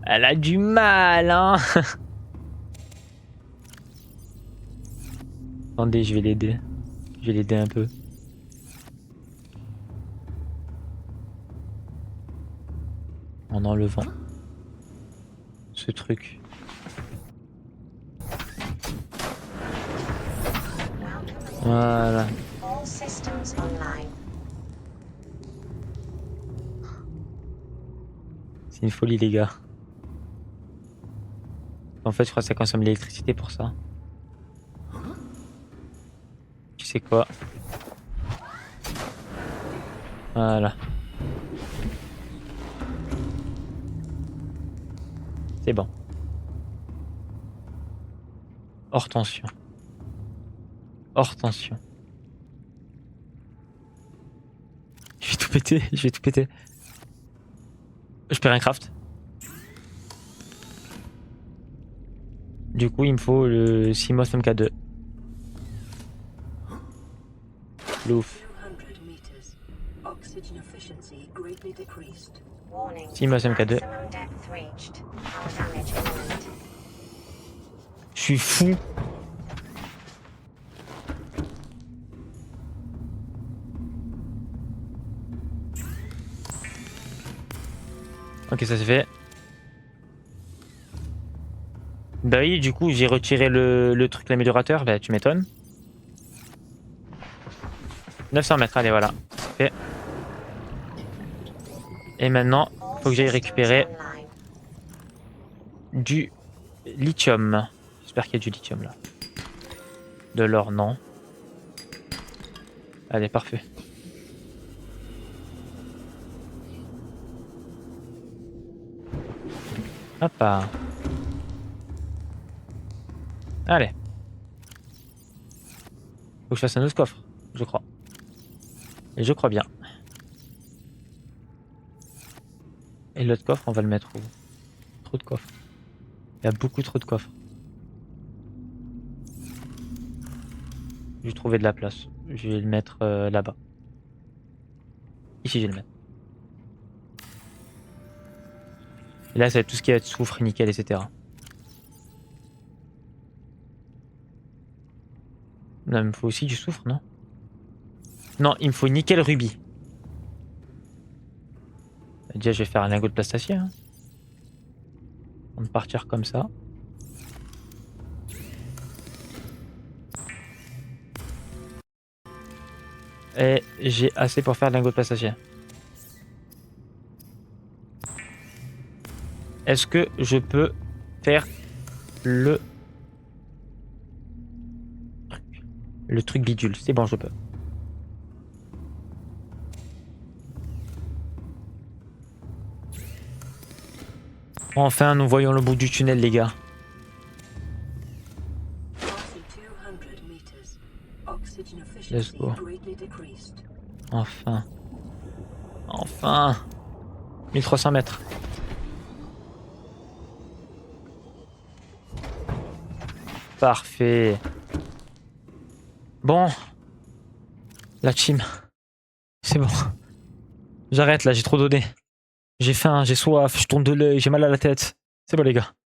Elle a du mal, hein. Attendez, je vais l'aider. Je vais l'aider un peu. En enlevant ce truc. Voilà. C'est une folie, les gars. En fait, je crois que ça consomme l'électricité pour ça. Tu sais quoi? Voilà. C'est bon. Hors tension. Hors tension. Je vais tout péter, je vais tout péter. Je perds un craft. Du coup, il me faut le CMOS MK2. Louf. 200 meters. Oxygen efficiency greatly decreased. CMOS MK2. Je suis fou. Ok, ça c'est fait. Bah oui, du coup, j'ai retiré le truc, l'améliorateur. Bah, tu m'étonnes. 900 mètres, allez, voilà. C'est fait. Et maintenant, faut que j'aille récupérer du lithium. J'espère qu'il y a du lithium là. De l'or, non. Allez, parfait. Hop là. Allez. Faut que je fasse un autre coffre, je crois. Et je crois bien. Et l'autre coffre, on va le mettre où? Trop de coffres. Il y a beaucoup trop de coffres. Je vais trouver de la place. Je vais le mettre là-bas. Ici, je vais le mettre. Et là, ça va être tout ce qui va être soufre, nickel, etc. Non, il me faut aussi du soufre, non? Non, il me faut nickel rubis. Déjà, je vais faire un lingot de plastacier. Hein. On va partir comme ça. Et j'ai assez pour faire le lingot de plastacier. Est-ce que je peux faire le truc bidule? C'est bon, je peux. Enfin, nous voyons le bout du tunnel, les gars. Let's go. Enfin. Enfin. 1300 mètres. Parfait. Bon. La team. C'est bon. J'arrête là, j'ai trop donné. J'ai faim, j'ai soif, je tourne de l'œil, j'ai mal à la tête. C'est bon les gars.